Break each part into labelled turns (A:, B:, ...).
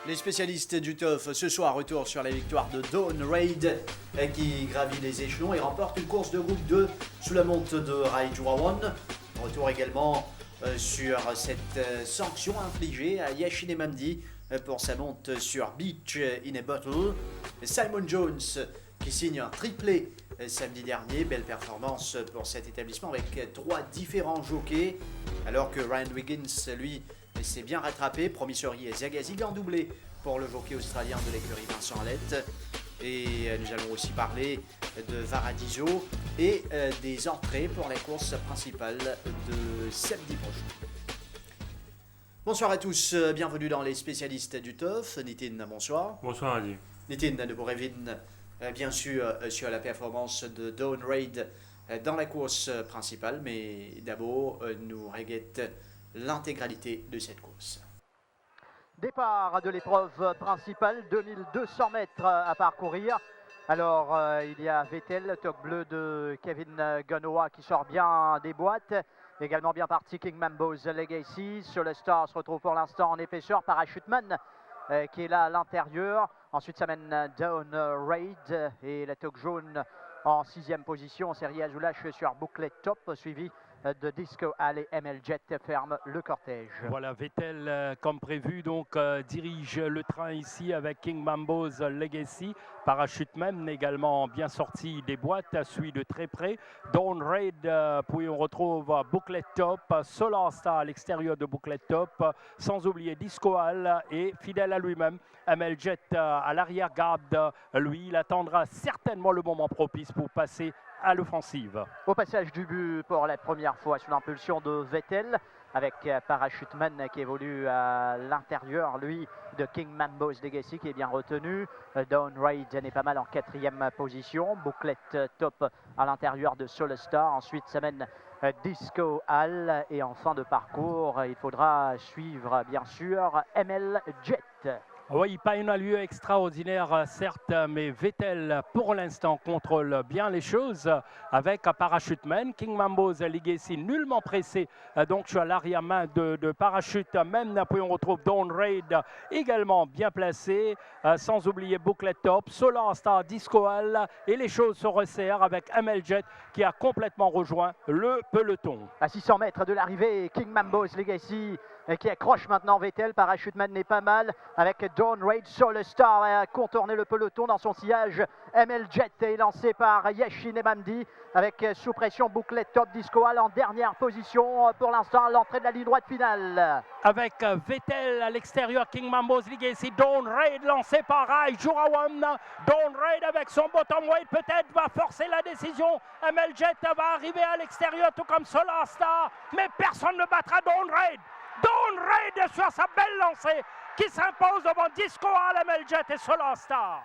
A: Les spécialistes du TOF ce soir, retour sur la victoire de Dawn Raid qui gravit les échelons et remporte une course de groupe 2 sous la monte de Raijurawan. Retour également sur cette sanction infligée à Yashin Emamdi pour sa monte sur Beach in a Bottle. Simon Jones qui signe un triplé samedi dernier, belle performance pour cet établissement avec 3 différents jockeys, alors que Ryan Wiggins, lui, s'est bien rattrapé. Promissori et Zagazig en doublé pour le jockey australien de l'écurie Vincent Alette. Et nous allons aussi parler de Varadizo et des entrées pour la course principale de samedi prochain. Bonsoir à tous, bienvenue dans les spécialistes du TOF. Nitin, bonsoir.
B: Bonsoir Ali.
A: Nitin de Borevin, bien sûr sur la performance de Dawn Raid dans la course principale, mais d'abord nous reguette l'intégralité de cette course.
C: Départ de l'épreuve principale, 2200 mètres à parcourir. Alors il y a Vettel, toque bleu de Kevin Ganoa qui sort bien des boîtes. Également bien parti King Mambo's Legacy. Solar Star se retrouve pour l'instant en épaisseur. Parachuteman qui est là à l'intérieur. Ensuite ça mène Dawn Raid et la toque jaune en 6e position. Série Azoulache sur Bouclet Top, suivi de Disco Alley. ML Jet ferme le cortège.
D: Voilà, Vettel comme prévu donc dirige le train ici avec King Mambo's Legacy. Parachuteman également bien sorti des boîtes, suit de très près. Dawn Raid, puis on retrouve Bouclet Top, Solar Star à l'extérieur de Bouclet Top, sans oublier Disco Hall et fidèle à lui-même, ML Jet à l'arrière-garde. Lui, il attendra certainement le moment propice pour passer à l'offensive.
C: Au passage du but pour la première fois sous l'impulsion de Vettel, avec Parachuteman qui évolue à l'intérieur, lui, de King Mambo's Legacy qui est bien retenu. Dawn Raid n'est pas mal en 4e position. Bouclet Top à l'intérieur de Solar Star. Ensuite, ça mène Disco Hall. Et en fin de parcours, il faudra suivre, bien sûr, ML Jet.
D: Oui, pas une allure extraordinaire, certes, mais Vettel, pour l'instant, contrôle bien les choses avec Parachuteman. King Mambo's Legacy, nullement pressé, donc sur l'arrière-main de Parachute. Même puis on retrouve Dawn Raid, également bien placé, sans oublier Bouclet Top, Solar Star, Disco Hall, et les choses se resserrent avec ML Jet qui a complètement rejoint le peloton.
C: À 600 mètres de l'arrivée, King Mambo's Legacy qui accroche maintenant Vettel. Parachuteman n'est pas mal avec Dawn Raid. Solar Star a contourné le peloton dans son sillage. ML Jet est lancé par Yashin Emamdi avec sous pression Bouclet Top, Disco Hall en dernière position pour l'instant à l'entrée de la ligne droite finale.
D: Avec Vettel à l'extérieur, King Mambo's Legacy, Dawn Raid lancé par Raijurawan. Dawn Raid avec son bottom weight peut-être va forcer la décision. ML Jet va arriver à l'extérieur tout comme Solar Star, mais personne ne battra Dawn Raid. Dawn Raid sur sa belle lancée qui s'impose devant Disco Hall, ML Jet et Solar Star.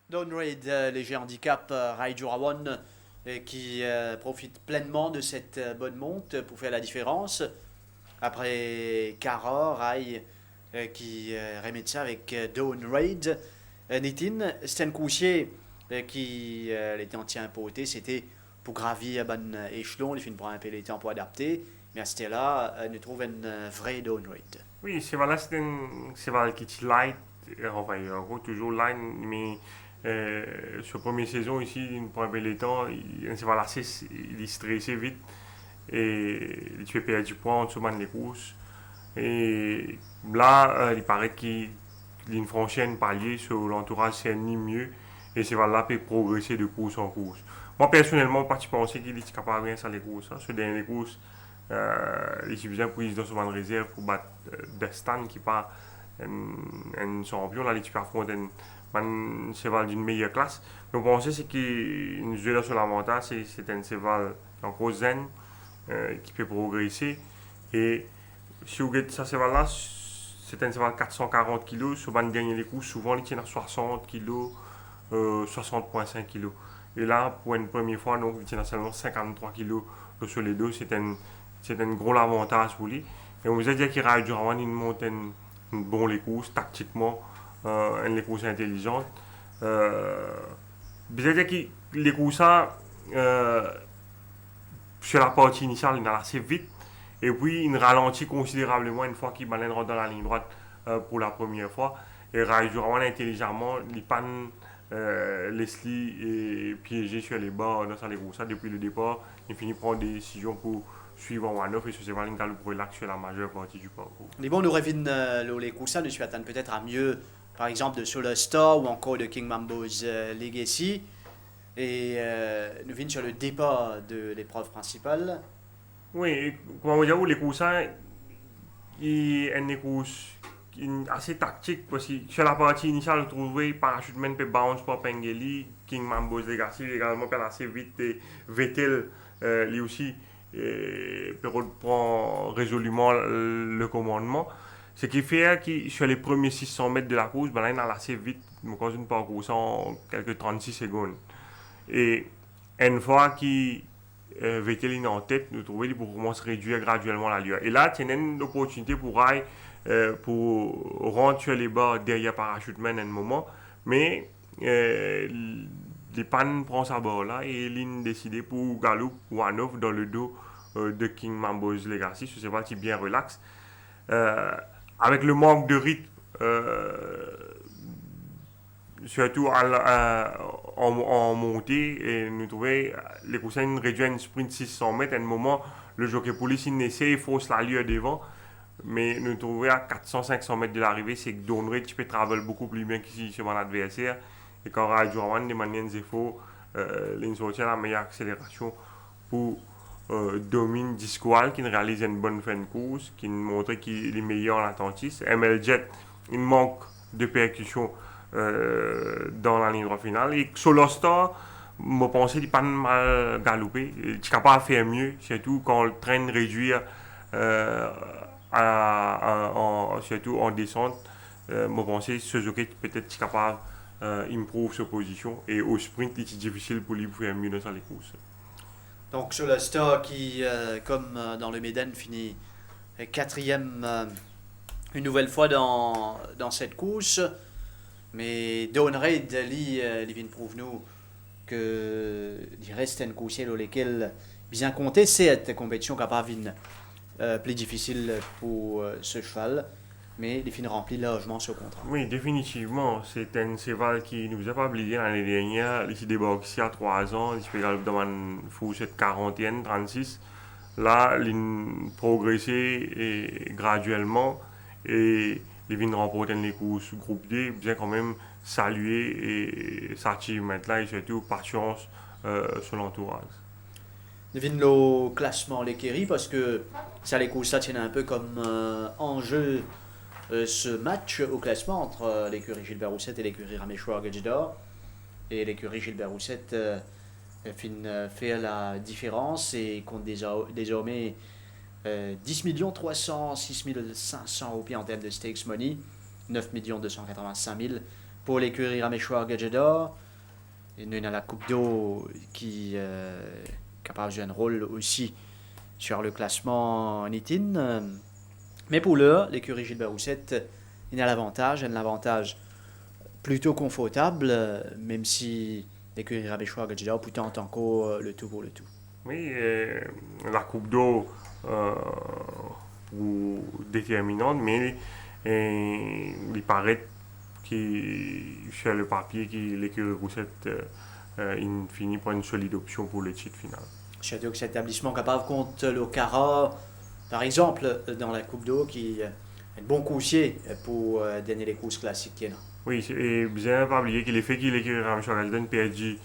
A: Dawn Raid, léger handicap, Raijurawan qui profite pleinement de cette bonne monte pour faire la différence. Après Kara, Rai qui remet ça avec Dawn Raid. Nitin, c'était un couchier qui était entièrement porté, c'était pour gravir un bon échelon, il finit pour un peloton pour adapter. Mais à ce là nous trouvons une vraie Dawn Raid.
B: Oui, c'est voilà, c'est un cheval qui est light, enfin, il est toujours light, mais sur la première saison ici, pour un peloton, il est assez il est stressé vite et il fait perdre du poids en dessous de les courses. Et là, il paraît qu'il franchit un palier sur l'entourage, c'est ni mieux, et ce cheval-là peut progresser de course en course. Moi, personnellement, je pense qu'il est capable de rien sur les courses. Sur les dernières courses, il est suffisant pour dans souvent de réserve pour battre Destan qui n'est pas un champion, là, les super front, un cheval d'une meilleure classe. Donc, on sait c'est qu'il joue sur l'avantage, c'est un cheval encore zen, qui peut progresser. Et si vous regardez ce cheval-là, c'est un cheval 440 kg. Sur le dernier coup, souvent, il tient à 60 kg, 60,5 kg. Et là, pour une première fois, donc, il tient à seulement 53 kg sur les deux. C'est un gros avantage pour lui. Et on vous a dit qu'il Ride Drawan, il monte une bonne les courses, tactiquement, une les courses intelligente. Vous a dit que les courses, sur la partie initiale, il est assez vite. Et puis, il ralentit considérablement une fois qu'il rentre dans la ligne droite pour la première fois. Et Ride Drawan, intelligemment, il panne Leslie est piégé sur les bords dans les courses. Depuis le départ, il finit par prendre des décisions pour suivre One-Off et ce cheval il galope relax sur la majeure partie du parcours.
A: Les bons nous reviennent les courses nous attendent peut-être à mieux, par exemple de Solar Star ou encore de King Mambo's Legacy. Et nous venons sur le départ de l'épreuve principale.
B: Oui, comment vous dire, les courses, il y a une course assez tactique parce que sur la partie initiale, vous trouvez Parachuteman peut bounce pour Pengeli, King Mambo's Legacy également peut assez vite et Vettel lui aussi peut reprendre résolument le commandement. Ce qui fait que sur les premiers 600 mètres de la course, ben là, il a assez vite, dans une parcours en quelques 36 secondes. Et une fois que Vettel est en tête, nous trouvons qu'il peut commencer à réduire graduellement l'allure. Et là, il y a une opportunité pour rentrer sur les bords derrière Parachuteman à un moment, mais les pannes prend sa barre là et il décidé pour Galop ou One-Off dans le dos de King Mambo's Legacy, ce cheval qui est bien relax. Avec le manque de rythme, surtout en montée, et nous trouvons les coussins réduisent un sprint 600 mètres. À un moment, le jockey police il essaie, il fausse l'allure devant. Mais nous trouvons à 400-500 mètres de l'arrivée, c'est que Dawn Raid peut travailler beaucoup plus bien qu'ici sur mon adversaire. Et quand Ride Drawan, de manière zéro, il sortit à la meilleure accélération pour dominer Disqual, qui réalise une bonne fin de course, qui montre qu'il est meilleur en attentiste. ML Jet, il manque de percussion dans la ligne droite finale. Et Solar Star, je pense qu'il n'est pas mal galopé. Il est capable de faire mieux, surtout quand le train réduire. Surtout en descente, je pense que ce jockey peut-être capable d'improver sa position et au sprint, il est difficile pour lui de faire mieux dans les courses.
A: Donc sur le Star qui, comme dans le Méden, finit quatrième une nouvelle fois dans cette course. Mais Dawn Raid, lui vient prouver nous qu'il reste une course dans laquelle bien compter cette compétition capable plus difficile pour ce cheval, mais il finit rempli largement ce contrat.
B: Oui, définitivement. C'est un cheval qui ne nous a pas oublié l'année dernière. Il s'est débarqué ici à 3 ans. Il s'est fait dans une fourchette 40e, 36. Là, il a progressé graduellement et il vient remporter les courses groupe D, bien quand même saluer et s'achievement là et surtout patience sur l'entourage.
A: Devine le classement l'écurie parce que ça les courses ça tient un peu comme enjeu ce match au classement entre l'écurie Gilbert Roussette et l'écurie Raméchoir Gadjidor. Et l'écurie Gilbert Roussette fait la différence et compte désormais 10 306 500 roupies en termes de stakes money, 9 285 000 pour l'écurie Raméchoir Gadjidor. Et nous avons la Coupe d'eau qui capable de jouer un rôle aussi sur le classement en itin. Mais pour l'heure, l'écurie Gilbert Roussette, il a l'avantage plutôt confortable, même si l'écurie Raméchoir Gadjidor pourtant encore le tout pour le tout.
B: Oui, la Coupe d'eau déterminante, mais il paraît que sur le papier que l'écurie Roussette il finit par une solide option pour le titre final.
A: Surtout que cet établissement capable contre le Cara, par exemple, dans la Coupe d'eau, qui est un bon coursier pour donner les courses classiques.
B: Oui, et bien pas oublier que l'effet qu'il est Raméchoir Gadjidor perdu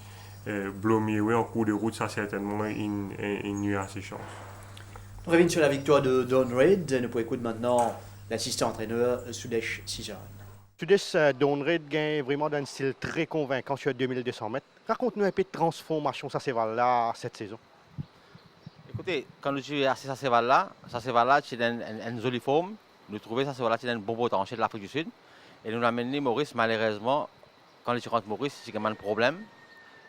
B: Blomier en cours de route, ça certainement il nuit à ses chances.
A: On revient sur la victoire de Dawn Raid. Nous pouvons écouter maintenant l'assistant entraîneur Sudesh Ciceron.
E: Sudesh, Dawn Reid gagne vraiment d'un style très convaincant sur 2200 mètres. Raconte-nous un peu de transformation ça là cette saison.
F: Écoutez, quand nous jouons à ça là, c'est une jolie forme. Nous trouvons ça c'est un bon potentiel de l'Afrique du Sud. Et nous l'amenons Maurice, malheureusement, quand il rentre Maurice, c'est un problème.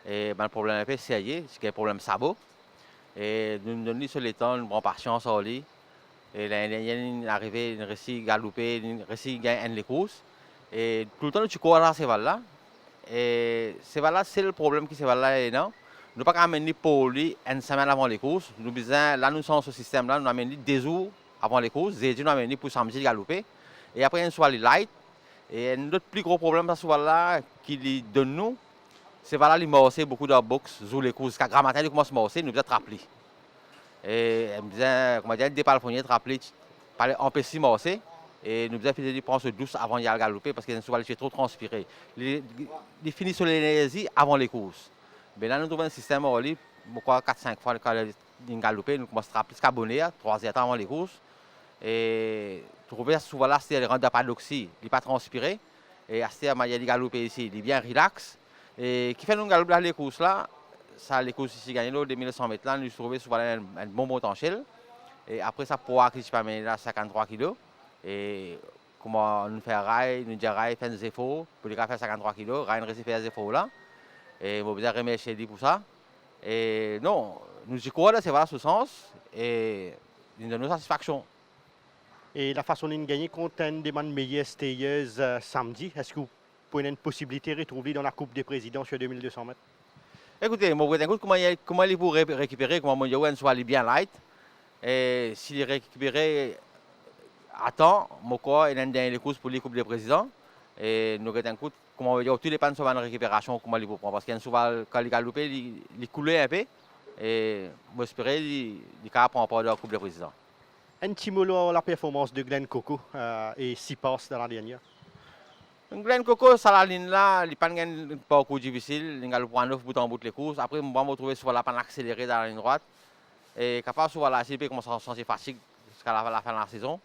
F: Et le problème est sérieux, c'est un problème sabot. Et nous donnons sur les temps, nous prenons patience à lui. Et l'année dernière, il est arrivé, il a réussi à galoper, il a réussi à gagner les courses. Et tout le temps, tu cours à ces là. Et ces là, c'est le problème qui ces là est non. Nous ne pouvons pas amener pour lui une semaine avant les courses. Nous besoin, là, nous sommes sur ce système-là, nous amenons 2 jours avant les courses. Nous amenons pour samedi galoper. Et après, une soirée light. Et un autre plus gros problème, ce soir-là, qu'il donne nous, c'est voilà, il morcer beaucoup de box sur les courses. Quand grand matin, il commence à morcer, nous devons rappeler. Et nous devons, comment dire, départ le premier, rappeler, empêcher de morcer. Et nous devons faire des prendre douce avant d'y aller galoper parce que souvent, il fait trop transpirer. Il finit sur l'énergie avant les courses. Mais là, nous trouvons un système où, 4-5 fois, quand il galoper, nous commençons à rappeler, abonner 3 heures avant les courses. Et trouver souvent là, c'est le rendre pas d'oxy, il n'est pas transpiré. Et à ce moment, il galoper ici, il est bien relax. Et qui fait nous galoper les courses là, ça les courses ici gagnées, les 1100 mètres là, nous trouvons souvent un bon potentiel. Et après ça, pour qui je amener là 53 kg. Et comment nous fait rail, nous dit rail, fait des efforts, pour les faire 53 kg, rail nous réussit à faire des efforts là. Et je vais remercier lui pour ça. Et non, nous y croyons, c'est voilà ce sens. Et nous donne satisfaction.
E: Et la façon de gagner contre une des meilleures stayeuses samedi, est-ce que vous pouvez une possibilité de retrouver dans la Coupe des Présidents sur 2200 mètres?
F: Écoutez, moi, comment il pour récupérer, comment il soit bien light. Et s'il récupère à temps, il y a des courses pour les Coupes des Présidents. Et nous avons un coup, comment il y a tout dépend souvent de la récupération, comment il faut prendre. Parce qu'il y a souvent, quand il galope, il coule un peu. Et j'espère qu'il prend pas de la Coupe des Présidents.
E: Un petit mot sur la performance de Glenn Coco et 6 passes dans la dernière.
F: Glenn Coco, ça la ligne là, il n'est pas un parcours difficile. Il a prendre 9 bout en bout les courses. Après, on va me retrouver sur la panne accélérée dans la ligne droite. Et capable sur la CP commence à sentir fatigue jusqu'à la fin de la saison.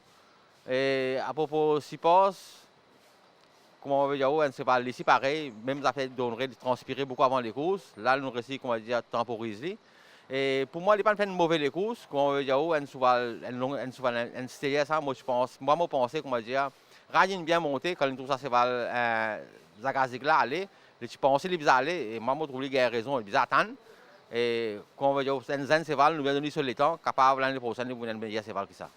F: Et à propos de 6 passes, comment on veut dire, c'est pas ici pareil. Même ça fait donner de transpirer beaucoup avant les courses. Là, nous réussissons, comment dire, temporiser. Et pour moi, il n'est pas fait une mauvaise course. Comment on veut dire, une stérière, ça, moi, je pense, moi, je pense, comment dire, Ryan bien monté, quand il trouve ça, c'est Zagazik là, aller. Je pense qu'il est bizarre aller. Et moi, je trouve qu'il a raison, il est bizarre attendre. Et quand on veut dire, c'est un Seval, nous vient donner sur les temps, capable l'année prochaine de vous donner un meilleur Seval que ça.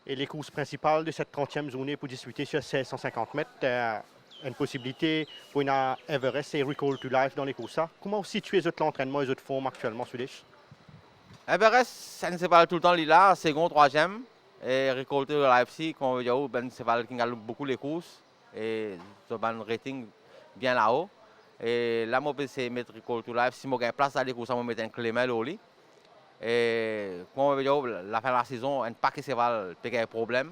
E: Et les courses principales de cette 30e journée pour disputer sur 1650 mètres, une possibilité pour une Everest et Recall to Life dans les courses. Comment vous situez l'entraînement et les autres formes actuellement sur l'Iche?
F: Everest, ça ne sait pas tout le temps, il est là, second, troisième. Et Recall to Life, si, quand on veut dire, c'est pas qui gagne beaucoup les courses. Et c'est un rating bien là-haut. Et là, moi, c'est mettre Recall to Life. Si je gagne place dans les courses, je vais mettre un Clémel au lit. Et comme on veut dire, la fin de la saison, un paquet de cheval peut avoir un problème.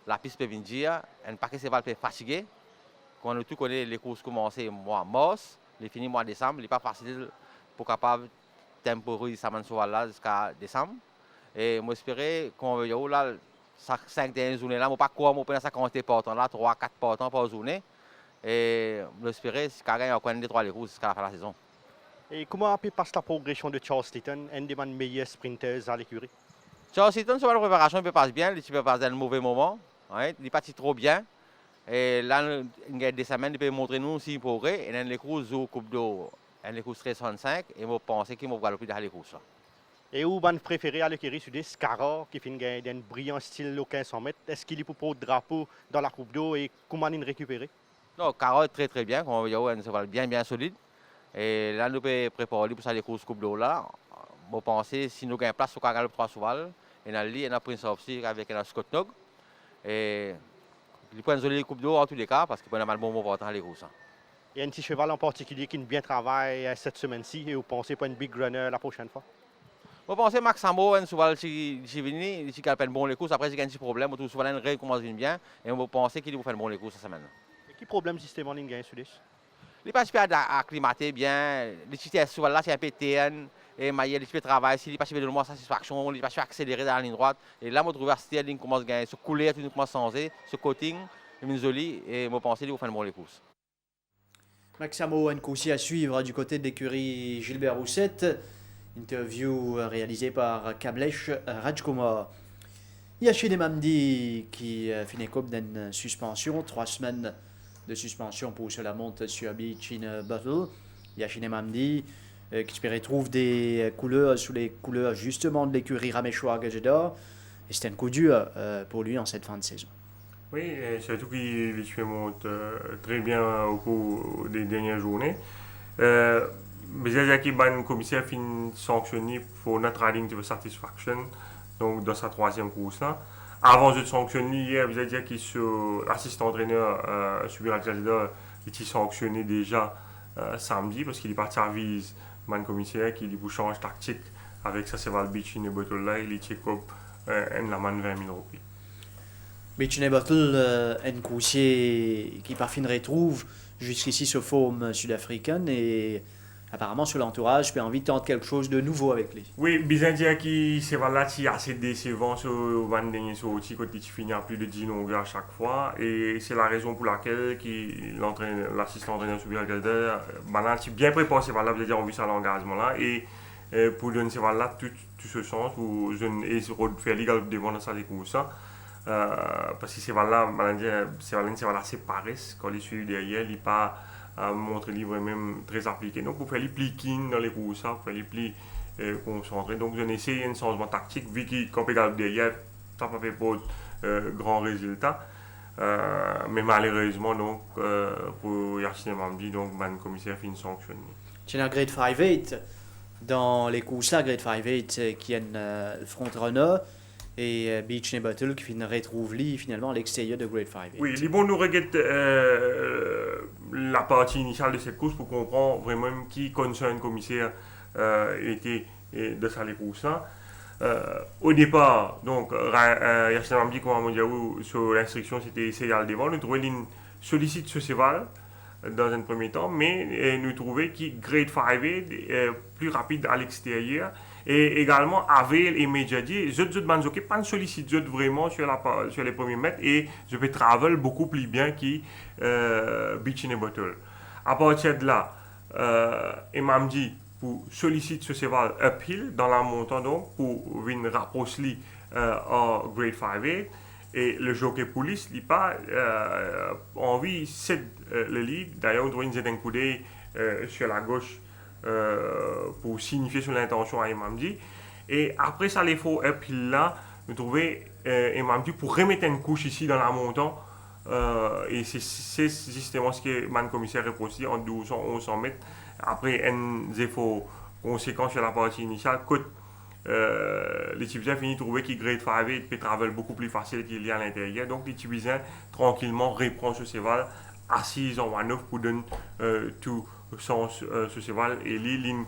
F: La piste peut venir, un paquet de cheval peut fatiguer. Quand nous tous connaissons les courses commencées mois mars, les finis mois décembre, il n'est pas facile pour capable temporiser ça là jusqu'à décembre. Et moi j'espère qu'on veut dire là, 5 dernières journées là, moi pas quoi, moi prendre ça compter partants là, 3-4 partants par journée. Et j'espère que quand on a 3 les courses jusqu'à la fin de la saison.
E: Et comment passe la progression de Charles Litton, un des meilleurs sprinters à l'écurie?
F: Charles Litton, sur la préparation, il passe bien, il peut passer dans un mauvais moment. Ouais, il partit trop bien. Et là, il y a des semaines, il peut montrer nous s'il pourrait. Et dans les courses, au Coupe d'eau, les courses 1365, et je pense qu'il va galoper dans les courses.
E: Et où vous préférez à l'écurie sur des Scarra, qui fait un brillant style au 1500 mètres? Est-ce qu'il est pour le drapeau dans la Coupe d'eau et comment il récupérer?
F: Non, Scarra est très très bien, comme on veut dire, c'est bien solide. Et là, nous pouvons préparer pour ça les courses Coupe d'eau là. Je pense que si nous gagnons place sur le 3 cheval, et dans lui, on a pris aussi avec un Scott Nog. Et il peut une jolie Coupe d'eau en tous les cas, parce qu'il peut avoir un bon moment pour les courses.
E: Il y a un petit cheval en particulier qui bien travaille cette semaine-ci et vous pensez pas une big runner la prochaine fois?
F: Je pense que Max Sambo, un cheval qui est venu, qui a fait bon les courses, après il y a un petit problème, on trouve souvent une commence bien, et on pense qu'il va faire bon les courses cette semaine.
E: Et quel problème justement il gagne sur l'Iche?
F: Il n'est pas super acclimaté bien. Les petits souvent là, c'est un peu TN. Et il petit travail, s'il n'est pas super de moins satisfaction, il n'est pas super accéléré dans la ligne droite. Et là, moi, je trouve que il commence à gagner. Ce couler, il commence à changer. Ce coating, il est joli. Et moi, je pense qu'il va faire une bonne course.
A: Maxamo Nkosi à suivre du côté de l'écurie Gilbert Roussette. Interview réalisée par Kamlesh Rajkumar. Yachine Mamdi qui finit comme d'une suspension, 3 semaines de suspension pour se la monte sur Beachin Battle. Yachine Mamdi qui se retrouve des couleurs sous les couleurs justement de l'écurie Ramechois Gajeda. Et c'était un coup dur pour lui en cette fin de saison.
B: Oui, et surtout qu'il se monte très bien au cours des dernières journées. Mais le commissaire finit sanctionné pour notre riding to satisfaction, donc dans sa 3e course là. Avant de sanctionner hier, vous avez dit que l'assistant entraîneur Subir Al-Jazida était sanctionné déjà samedi parce qu'il est parti à service man commissaire qui lui change tactique avec sa Seval Beach in Bottle là, il est check up la man 20 000 roupies.
A: Beach in Bottle, un coursier qui parfois retrouve jusqu'ici ce forme sud-africaine et apparemment sur l'entourage j'ai envie de tenter quelque chose de nouveau avec lui.
B: Oui, bien dire que c'est là qui est assez décevant sur le dernier sorti quand il finit à plus de 10 longueurs à chaque fois et c'est la raison pour laquelle l'assistant entraîneur Subir Al-Jazida c'est bien préparé, c'est là, dire on vu ça l'engagement là et pour donner là tout ce sens pour je et faire l'égal devant dans ça les courses parce que c'est là c'est Paris quand il suit derrière il pas montre livre même très appliqué. Donc, pour faire les plis clean dans les courses, pour faire les plis concentrés. Donc, je essayé un changement tactique, vu qu'on peut regarder derrière, ça n'a pas fait pour grand résultat. Mais malheureusement, donc, pour Yachine Mamdi, donc, le commissaire finit sanctionné.
A: Tu as un grade 5-8 dans les courses là, grade 5-8 qui est un front-runner. Et Beach Battle qui retrouve lui finalement à l'extérieur de Grade 5.
B: Oui, les bons nous regardent la partie initiale de cette course pour comprendre vraiment qui concerne le commissaire était de ça les courses là. Au départ, donc, Yachine Mamdi, comme on dit, sur l'instruction c'était essayer à le devant, nous trouvons une sollicite ce cheval dans un premier temps, mais nous trouvons que Grade 5 est plus rapide à l'extérieur. Et également, Avel et Medjadi, je ne pas de sollicite vraiment sur les premiers mètres et je peux travel beaucoup plus bien que Beach in a Bottle. À partir de là, Mamdi pour solliciter ce cheval uphill dans la montée donc pour venir rapprocher en Grade 5 et le jockey police n'a pas envie de céder le lead. D'ailleurs, on doit une un coup d'œil sur la gauche. Pour signifier son intention à Mamdi. Et après ça, les faux uphill là, nous trouvons Mamdi pour remettre une couche ici dans la montée. Et c'est justement ce que le commissaire reproché en 1200 1100 mètres. Après un effort conséquent sur la partie initiale, les Tibétains finissent de trouver qu'il Grade 5 peut traverser beaucoup plus facile qu'il y a à l'intérieur. Donc les Tibétains tranquillement reprennent ce cheval assise en manœuvre pour donner tout sens ce cheval et l'île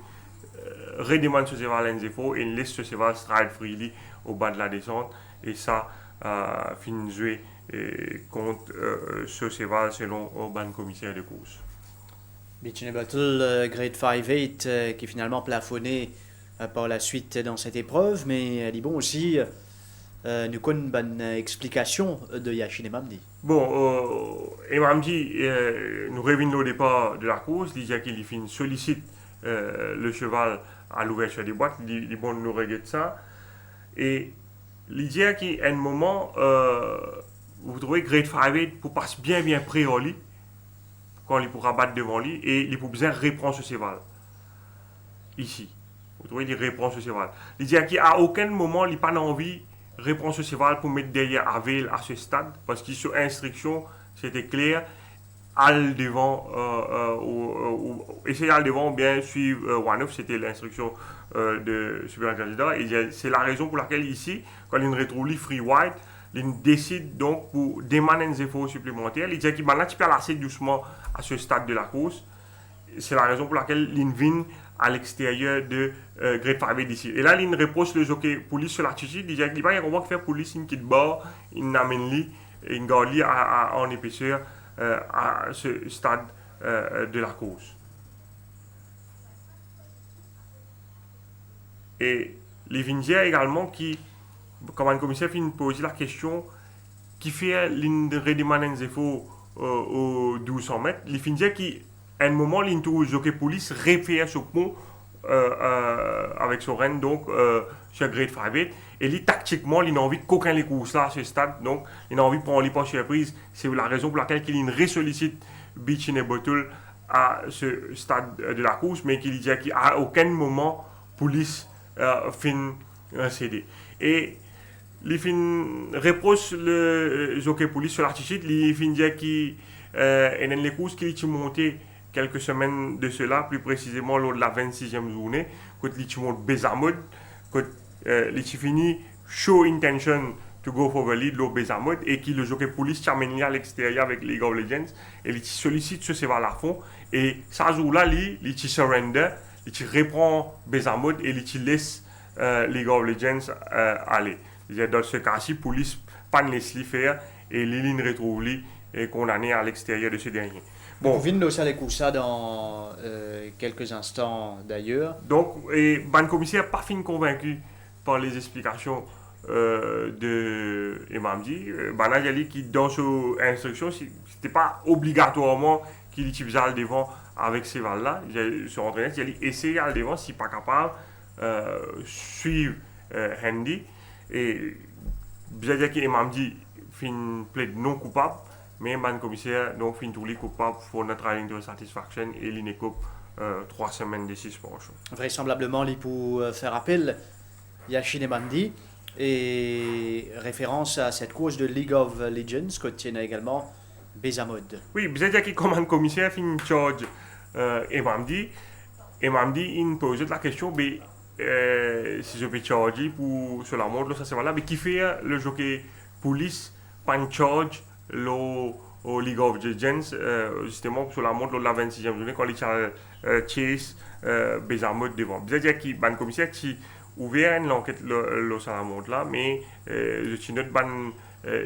B: redemande ce cheval à Nzefo et laisse ce cheval stride freely au bas de la descente et ça finit jouer contre ce cheval selon Urban commissaire de course.
A: Beach in a Battle Grade 5-8 qui est finalement plafonné par la suite dans cette épreuve, mais bon aussi nous connaissons une bonne explication de Yachine Mamdi.
B: Bon, Mamdi nous revenons au départ de la course, il dit qu'il sollicite le cheval à l'ouverture des boîtes, il bon nous regarde ça. Et il dit qu'à un moment, vous trouvez Grade 5 pour passer bien près au lit, quand il pourra battre devant lui, et il peut bien reprendre ce cheval. Ici. Vous trouvez, il reprend ce cheval. Il dit qu'à aucun moment, il n'a pas envie reprend ce cheval pour mettre derrière Avel à ce stade, parce que sur instruction, c'était clair, al devant, essayer al devant ou bien suivre One-Off, c'était l'instruction de Subir Al-Jazida. Et c'est la raison pour laquelle ici, quand il retrouve les free white, il décide donc pour demander des efforts supplémentaires. Il dit qu'il va assez doucement à ce stade de la course. C'est la raison pour laquelle il vient à l'extérieur de Grade 5 d'ici. Et là, il reproche le jockey police sur l'attitude. Il dit qu'il va y avoir faire police une quitte bord, il amène lui, une garde en épaisseur à ce stade de la course. Et les Vindiens également qui, comme un commissaire, finit poser la question qui fait l'indrédiman zéfo aux 1200 mètres. Les Vindiens qui, à un moment, l'intour jockey police réfère ce pont avec son reine, donc sur Grade 5-8. Et lui, tactiquement, il n'a envie de qu'aucun les courses là à ce stade. Donc, il a envie de prendre les pas surprise. C'est la raison pour laquelle il ressollicite Beach in a Bottle à ce stade de la course, mais qu'il dit qu'à aucun moment, police fin cédé. Et il fin reproche le jockey police sur l'attitude. Il fin dire qu'il les courses qu'il a monté quelques semaines de cela, plus précisément lors de la 26e journée, quand il monte Bezamod, quand il fini show intention to go for the lead, Bezamod, et qui le jockey police termine à l'extérieur avec League of Legends, et il sollicite ce cheval à fond, et ça joue-là, il surrender, il reprend Bezamod et il laisse League of Legends aller. Dans ce cas-ci, police pas ne laisse faire, et Lilin retrouve lui est condamné à l'extérieur de ce dernier.
A: Bon, on vient de ça les coups ça dans quelques instants d'ailleurs.
B: Donc, et ban commissaire pas fin convaincu par les explications de Emamdi. Bana Yali qui dans son instruction, c'était pas obligatoirement qu'il utilise le devant avec ces balles-là. Son entraîneur Yali essayer à le devant si pas capable suivre Handy et bien dire qu'Emamdi fin plaide non coupable. Mais le commissaire donc fin tous les coupables pour notre driving to satisfaction et l'inécope 3 semaines de suspension.
A: Vraisemblablement, il peut faire appel Yashin Emamdi et référence à cette course de League of Legends que tient également Bezamod.
B: Oui, bien dire qu'il commande commissaire fin charge Emamdi. Emamdi il pose la question mais si je peux charger pour sur la montre ça c'est voilà mais qui fait le jockey police pas une charge au League of Legends, justement sur la montre de la 26e journée, quand il chase Bezamod devant. C'est-à-dire qu'il y a un commissaire qui ouvert l'enquête sur la montre là, mais je tiens une bonne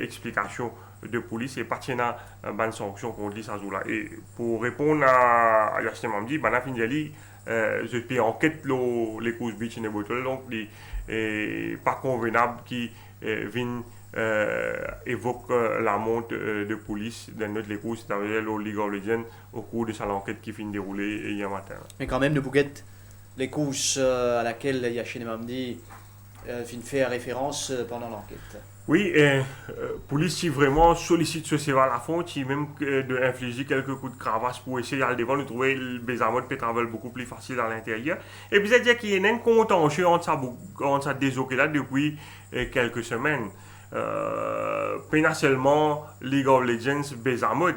B: explication de police et pas tiens une bonne sanction contre lui ça joue là. Et pour répondre à Yashin Mamdi, Bana Finjali, je peux enquête les courses Beach in a Bottle, donc pas convenable qui viennent évoque la montre de police dans notre courses, c'est-à-dire au League of Legends au cours de cette enquête qui finit de dérouler hier matin.
A: Mais quand même, nous bouquettes les courses à laquelle Yashin Emamdi fin fait référence pendant l'enquête.
B: Oui, police qui vraiment sollicite ce cheval à fond, qui même de infliger quelques coups de cravache pour essayer d'aller devant, nous trouver le Bezamod peut travailler beaucoup plus facile à l'intérieur. Et puis c'est-à-dire qu'il y a un contentieux entre ça désoqué là depuis quelques semaines. Pas seulement League of Legends Bezamod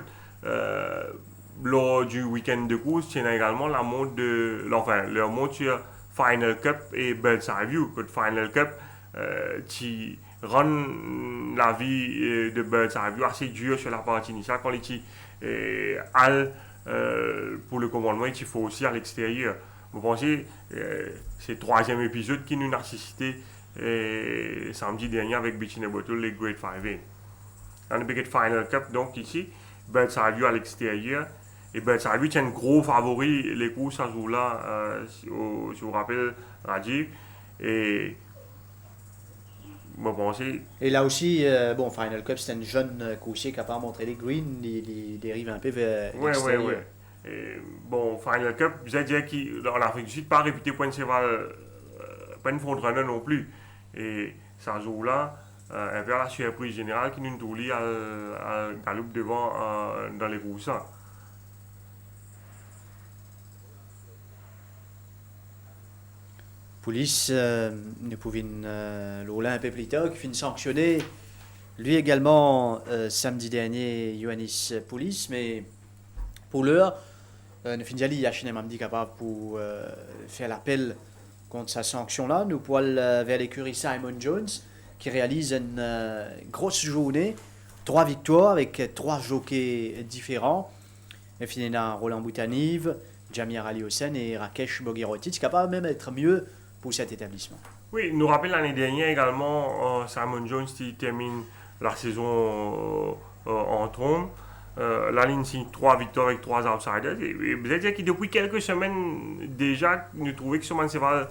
B: lors du week-end de course il y a également la montre de leur montre sur Final Cup et Bird's Eye View que Final Cup qui rend la vie de Bird's Eye View assez dure sur la partie initiale quand il pour le commandement il faut aussi à l'extérieur. Vous pensez c'est le 3e épisode qui nous a nécessité samedi dernier avec Beach in a Bottle les Grade 5A. Dans le Big Final Cup, donc ici, Bird's Eye View à l'extérieur. Et Bird's Eye View tient un gros favori, les courses à jour là, si vous rappelez, Rajiv. Et bon, pensez.
A: Et là aussi, Final Cup, c'est un jeune coursier qui n'a pas montré les greens, il dérive un peu vers l'extérieur.
B: Ouais. Et, bon, Final Cup, vous avez dit qu'il dans l'Afrique du Sud, pas réputé pour un cheval, pas une frontrunner non plus. Et ça joue là, un peu à la surprise générale qui nous doulit à galope devant dans les courses.
A: Police, nous pouvions l'Ola un peu plus tard, qui finit sanctionner lui également samedi dernier, Ioannis Police, mais pour l'heure, nous finissons Yashin Emamdi capable pour faire l'appel contre sa sanction-là. Nous pouvons vers l'écurie Simon Jones qui réalise une grosse journée, 3 victoires avec 3 jockeys différents. Et finalement, Roland Boutanive, Jamir Ali Hossein et Rakesh Bogirotic, capable même d'être mieux pour cet établissement.
B: Oui, nous rappelle l'année dernière également Simon Jones qui termine la saison en trombe. la ligne signe 3 victoires avec 3 outsiders. Et vous allez dire que depuis quelques semaines déjà, nous trouvons que ce cheval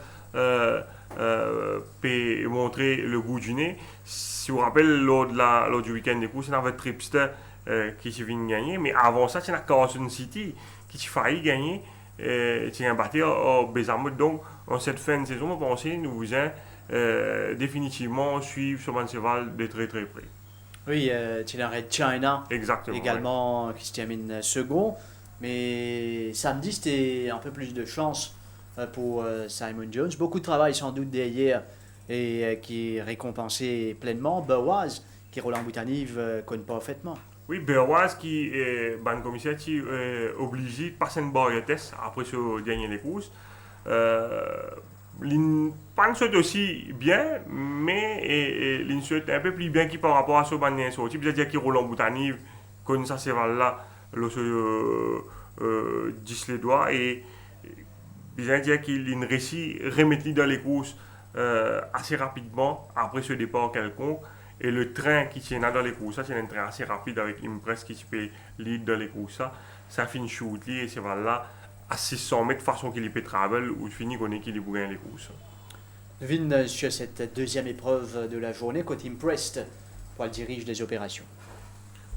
B: peut montrer le goût du nez. Si vous vous rappelez, lors du week-end des courses, c'est notre Tripster qui s'est venu gagner. Mais avant ça, c'est Carson City qui s'est failli gagner. C'est un batteur au Bézamut. Donc, en cette fin de saison, on pense nous vous définitivement suivre ce cheval de très très près.
A: Oui, tu as Red China
B: Exactement.
A: également qui se termine second. Mais samedi, c'était un peu plus de chance pour Simon Jones. Beaucoup de travail sans doute derrière et qui est récompensé pleinement. Burwaz, qui roule en Boutanive, connaît parfaitement.
B: Oui, Berwaz qui est ban commissaire qui est obligé de passer une barrière test après ce dernier course. L'in saute aussi bien, mais l'in saute un peu plus bien qui par rapport à ce ban sorti. C'est-à-dire qu'il roule en Boutanive, comme ça c'est là, le 10 les doigts et c'est-à-dire qu'il réussit remettre dans les courses assez rapidement après ce départ quelconque. Et le train qui tient dans les courses, c'est un train assez rapide avec Impress qui peut lead dans les courses. Ça finit shoot et c'est là à 600 mètres façon qu'il peut travel ou finit qu'on est qu'il gagne les courses.
A: Vin sur cette deuxième épreuve de la journée, côté Impressed, pour le dirige des opérations.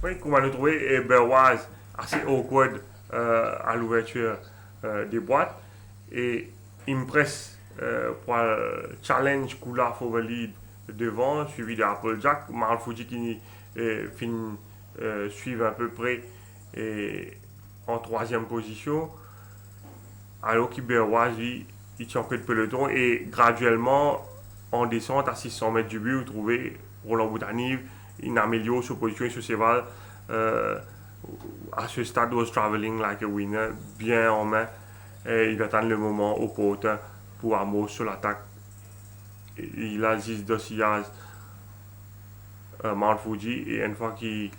B: Oui, comme on a trouvé Berwaz assez awkward à l'ouverture des boîtes et Impress pour le challenge Kula for the lead devant, suivi de Applejack, Marfuji qui finit suivre à peu près en troisième position, alors qu'Iberwaz il tient en queue de peloton et graduellement en descente à 600 mètres du but, vous trouvez Roland Boutanive, il améliore sa position et ce cheval à ce stade was traveling like a winner, bien en main et il attend le moment opportun pour Amos sur l'attaque. Il a 10 dossiers Mount Fuji et une fois qu'il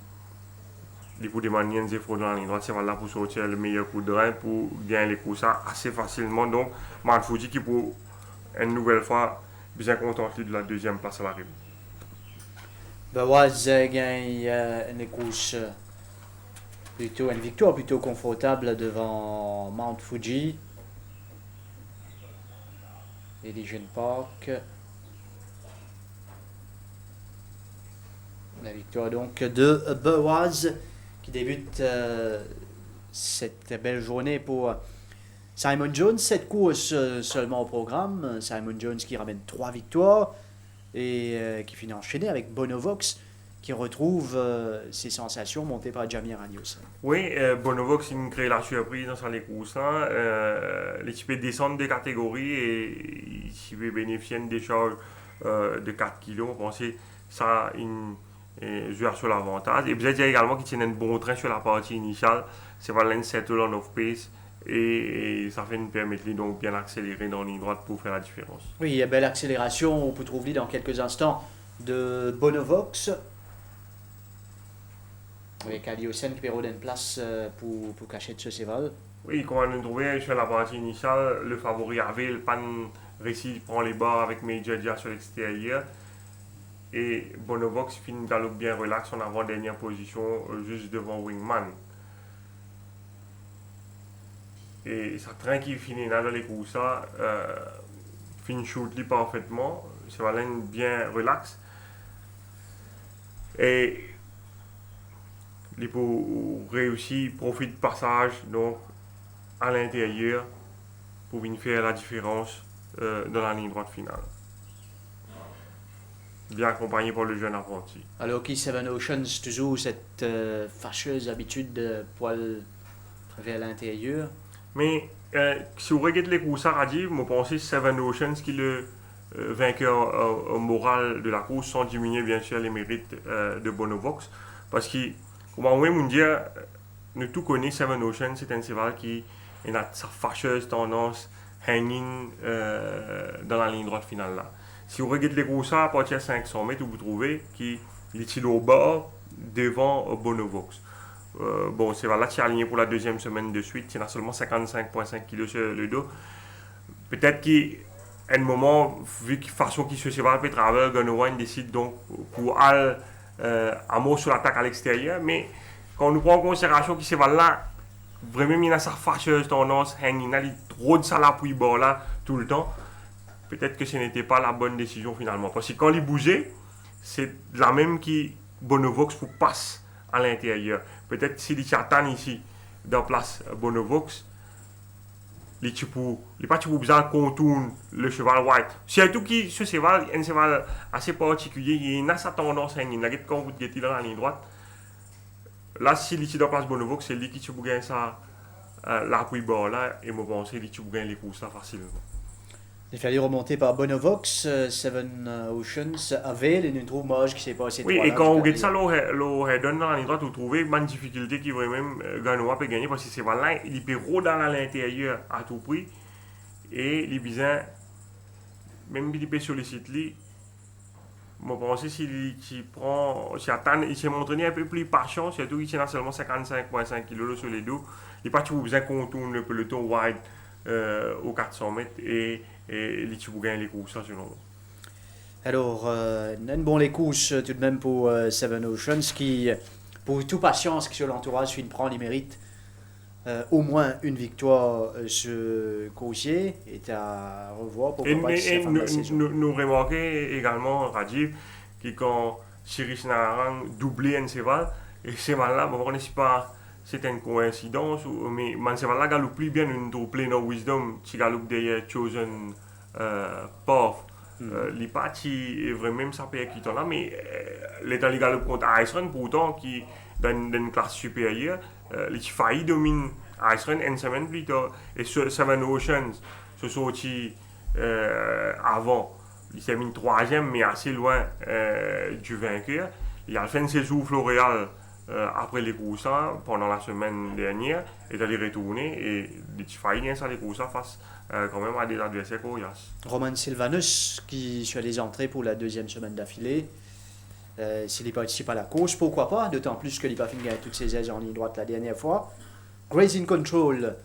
B: pour demander un effort dans la ligne droite, c'est là pour sortir le meilleur coup de rein pour gagner les courses assez facilement. Donc Mount Fuji qui pour une nouvelle fois bien contenté de la deuxième place à l'arrivée.
A: Bawaz gagne une course une victoire plutôt confortable devant Mount Fuji. Elysian Park. La victoire donc de Bawaz qui débute cette belle journée pour Simon Jones. 7 courses seulement au programme. Simon Jones qui ramène 3 victoires et qui finit enchaîné avec Bonovox qui retrouve ses sensations montées par Jamir Ranius.
B: Oui, Bonovox il crée la surprise dans les courses. L'équipe descend de catégorie et il va bénéficier d'une décharge de 4 kg. On pensait ça jouer sur l'avantage. Et peut-être également qu'il tient un bon train sur la partie initiale. C'est vraiment settle on off pace et ça fait une permettre donc bien accélérer dans la ligne droite pour faire la différence.
A: Oui, il y a belle accélération. On peut trouver dans quelques instants de Bonovox. Avec Aliosen qui perd une place pour cacher de ce cheval.
B: Oui, comme on a trouvé sur la partie initiale, le favori avait le pan réussi prend les barres avec Major Dia sur l'extérieur. Et Bonovox finit galop bien relax en avant-dernière position juste devant Wingman. Et ça train qui finit dans les courses, finit shoot parfaitement. C'est vraiment bien relax. Et il peut réussir, profite du passage donc, à l'intérieur pour venir faire la différence dans la ligne droite finale. Bien accompagné par le jeune apprenti.
A: Alors qui Seven Oceans, toujours cette fâcheuse habitude de poil vers l'intérieur.
B: Mais si vous regardez les courses à radio, vous pensez Seven Oceans qui est le vainqueur moral de la course sans diminuer bien sûr les mérites de Bonovox. Parce que, comme on va dire, nous tous connaissons Seven Oceans, c'est un cheval qui a sa fâcheuse tendance hanging dans la ligne droite finale là. Si vous regardez les courses à partir de 500 mètres, vous trouvez qu'il est au bord devant Bonovox. Bon, c'est là qui est aligné pour la deuxième semaine de suite. Il a seulement 55,5 kg sur le dos. Peut-être qu'à un moment, vu que façon qu'il se cheval peut travailler, Gunnerwine décide donc pour aller à mot sur l'attaque à l'extérieur. Mais quand on nous prend en considération que ce cheval-là, vraiment, il a sa fâcheuse tendance, il a trop de salapuis bord là tout le temps. Peut-être que ce n'était pas la bonne décision finalement. Parce que quand il bougeait, c'est la même qui Bonovox pour passe à l'intérieur. Peut-être s'il attend ici, dans place Bonovox, il n'est pas besoin de contourner le cheval white. Surtout que ce cheval est un cheval assez particulier, il a sa tendance à il a quand vous êtes dans la ligne droite. Là, s'il est dans place Bonovox, c'est lui qui gagne ça, l'appui bord là, et moi pense qu'il gagne les courses là facilement.
A: Il fallait remonter par Bonovox, Seven Oceans, Avel, et une trouve moche qui s'est passé.
B: Oui, et quand on regarde ça, le donne dans la ligne droite, vous trouvez une difficulté qui vraiment Ganoa peut gagner parce que c'est là, il peut rôder à l'intérieur à tout prix. Et les bizarres, même s'il peut solliciter lui, je pense s'il prend, il s'est montré un peu plus patient, surtout qu'il a seulement 55,5 kg sur les dos. Il n'est pas toujours besoin de contourner le peloton wide aux 400 mètres et il gagne les courses, selon moi.
A: Alors, une bonne les courses tout de même pour Seven Oceans qui, pour toute patience que sur l'entourage, prend les mérites. Au moins une victoire ce coursier est à revoir pour combattre la fin de la saison.
B: Nous remarquons également, Rajiv, que quand Cyrus Nararan doublait un cheval, et ce cheval-là, on ne sait pas c'est une coïncidence, mais ce cheval-là gagne plus bien une double no wisdom qui gagne derrière Chosen Path. Les parties vraiment ça peut être là, mais l'état légal contre Iceland, pourtant, qui dans une classe supérieure, les failli dominent Iceland une semaine plus tard. Et Seven Oceans se sorti avant. Il s'est mis troisième, mais assez loin du vainqueur. Il a fait ses souffles au Real après les courses pendant la semaine dernière. Il est allé retourner et il a failli gagner les courses face quand même à des adversaires coriaces.
A: Roman Sylvanus qui suit les entrées pour la deuxième semaine d'affilée. S'il participe à la course, pourquoi pas, d'autant plus que Lipafin gagne toutes ses aises en ligne droite la dernière fois. Grazing Control,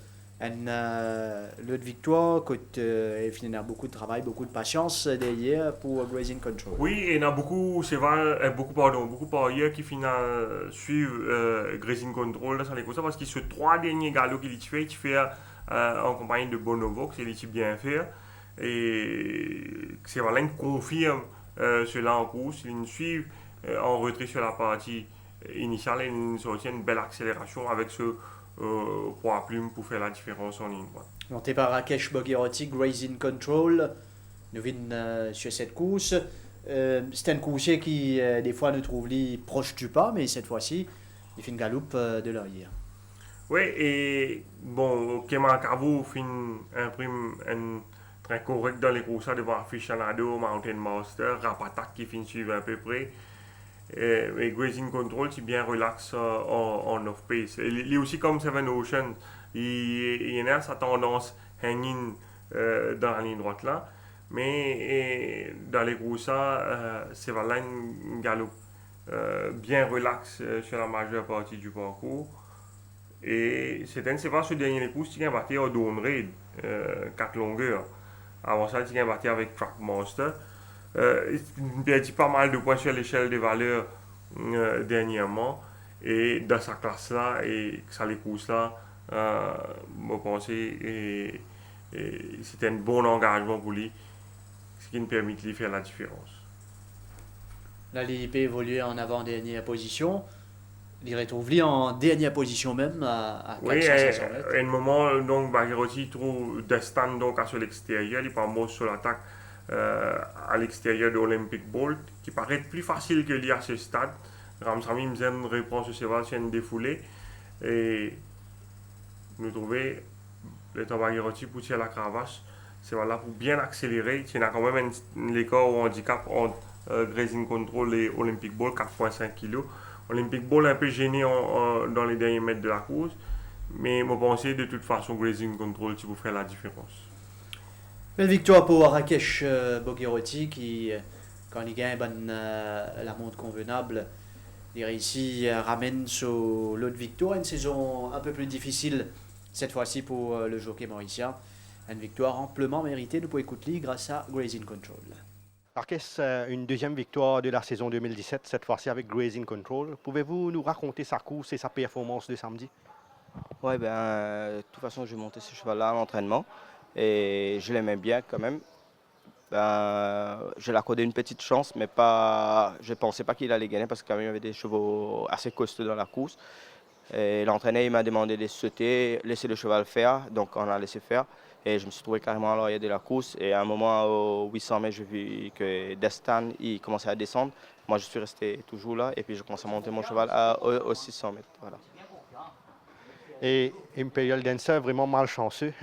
A: l'autre victoire, il a beaucoup de travail, beaucoup de patience derrière pour Grazing Control.
B: Oui, et il y a beaucoup parieurs qui suivent Grazing Control dans les courses parce que ces trois derniers galops qu'il fait en compagnie de Bonovox, il est bien fait. Et c'est vraiment confirme cela en course, ils suivent en retrait sur la partie initiale et ils sortent une belle accélération avec ce poids plume pour faire la différence en ligne droite.
A: Monté par Rakesh Bogiroti, Grazing Control, nous venons sur cette course. C'est un coursier qui des fois nous trouve proche du pas, mais cette fois-ci il fait une galope de l'arrière.
B: Oui, et bon, Kemal Cabo imprime un très correct dans les courses devant Aficionado, Mountain Master, Rapatak qui finit suivre à peu près. Et Grazing Control, c'est bien relax en off-pace. Il est aussi comme Seven Oceans, il a sa tendance hanging dans la ligne droite là. Mais dans les courses, c'est vraiment une galope bien relax sur la majeure partie du parcours. Et c'est un cheval sur le dernier course qui a battu au Dawn Raid, 4 longueurs. Avant ça, il a battu avec Track Monster. Il perdit pas mal de points sur l'échelle des valeurs dernièrement. Et dans sa classe là, et ça les courses là, je pense que c'était un bon engagement pour lui, ce qui nous permet de lui faire la différence.
A: Là, l'IP évolue en avant-dernière position. Il retrouve lui en dernière position même à 400 mètres.
B: Oui, à un moment, donc, Bagherotti trouve Destin donc sur l'extérieur, il part sur l'attaque à l'extérieur de Olympic Bolt, qui paraît plus facile que lui à ce stade. Ramsamy Mzen reprend ce cheval sur une défoulée et nous trouvons le temps Bagherotti pour tirer la cravache. C'est voilà pour bien accélérer. Il y a quand même un écart ou handicap entre Grazing Control et Olympic Bolt, 4,5 kg. Olympic Ball un peu gêné dans les derniers mètres de la course, mais je pense de toute façon Grazing Control qui vous ferait la différence.
A: Belle victoire pour Rakesh Bogiroti qui, quand il gagne la montre convenable, il réussit à ramener sur l'autre victoire, une saison un peu plus difficile cette fois-ci pour le jockey mauricien. Une victoire amplement méritée, nous pouvons écouter grâce à Grazing Control.
E: Marquez, une deuxième victoire de la saison 2017, cette fois-ci avec Grazing Control. Pouvez-vous nous raconter sa course et sa performance de samedi?
G: Ouais, de toute façon, j'ai monté ce cheval-là à l'entraînement et je l'aimais bien quand même. Je l'ai accordé une petite chance, mais pas, je ne pensais pas qu'il allait gagner parce que quand même, il y avait des chevaux assez costauds dans la course. Et l'entraîneur il m'a demandé de sauter, laisser le cheval faire, donc on a laissé faire. Et je me suis trouvé carrément à l'arrière de la course. Et à un moment, au 800 mètres, j'ai vu que Destin il commençait à descendre. Moi, je suis resté toujours là et puis je commençais à monter mon cheval au 600 mètres. Voilà.
E: Et Imperial Dancer, vraiment malchanceux.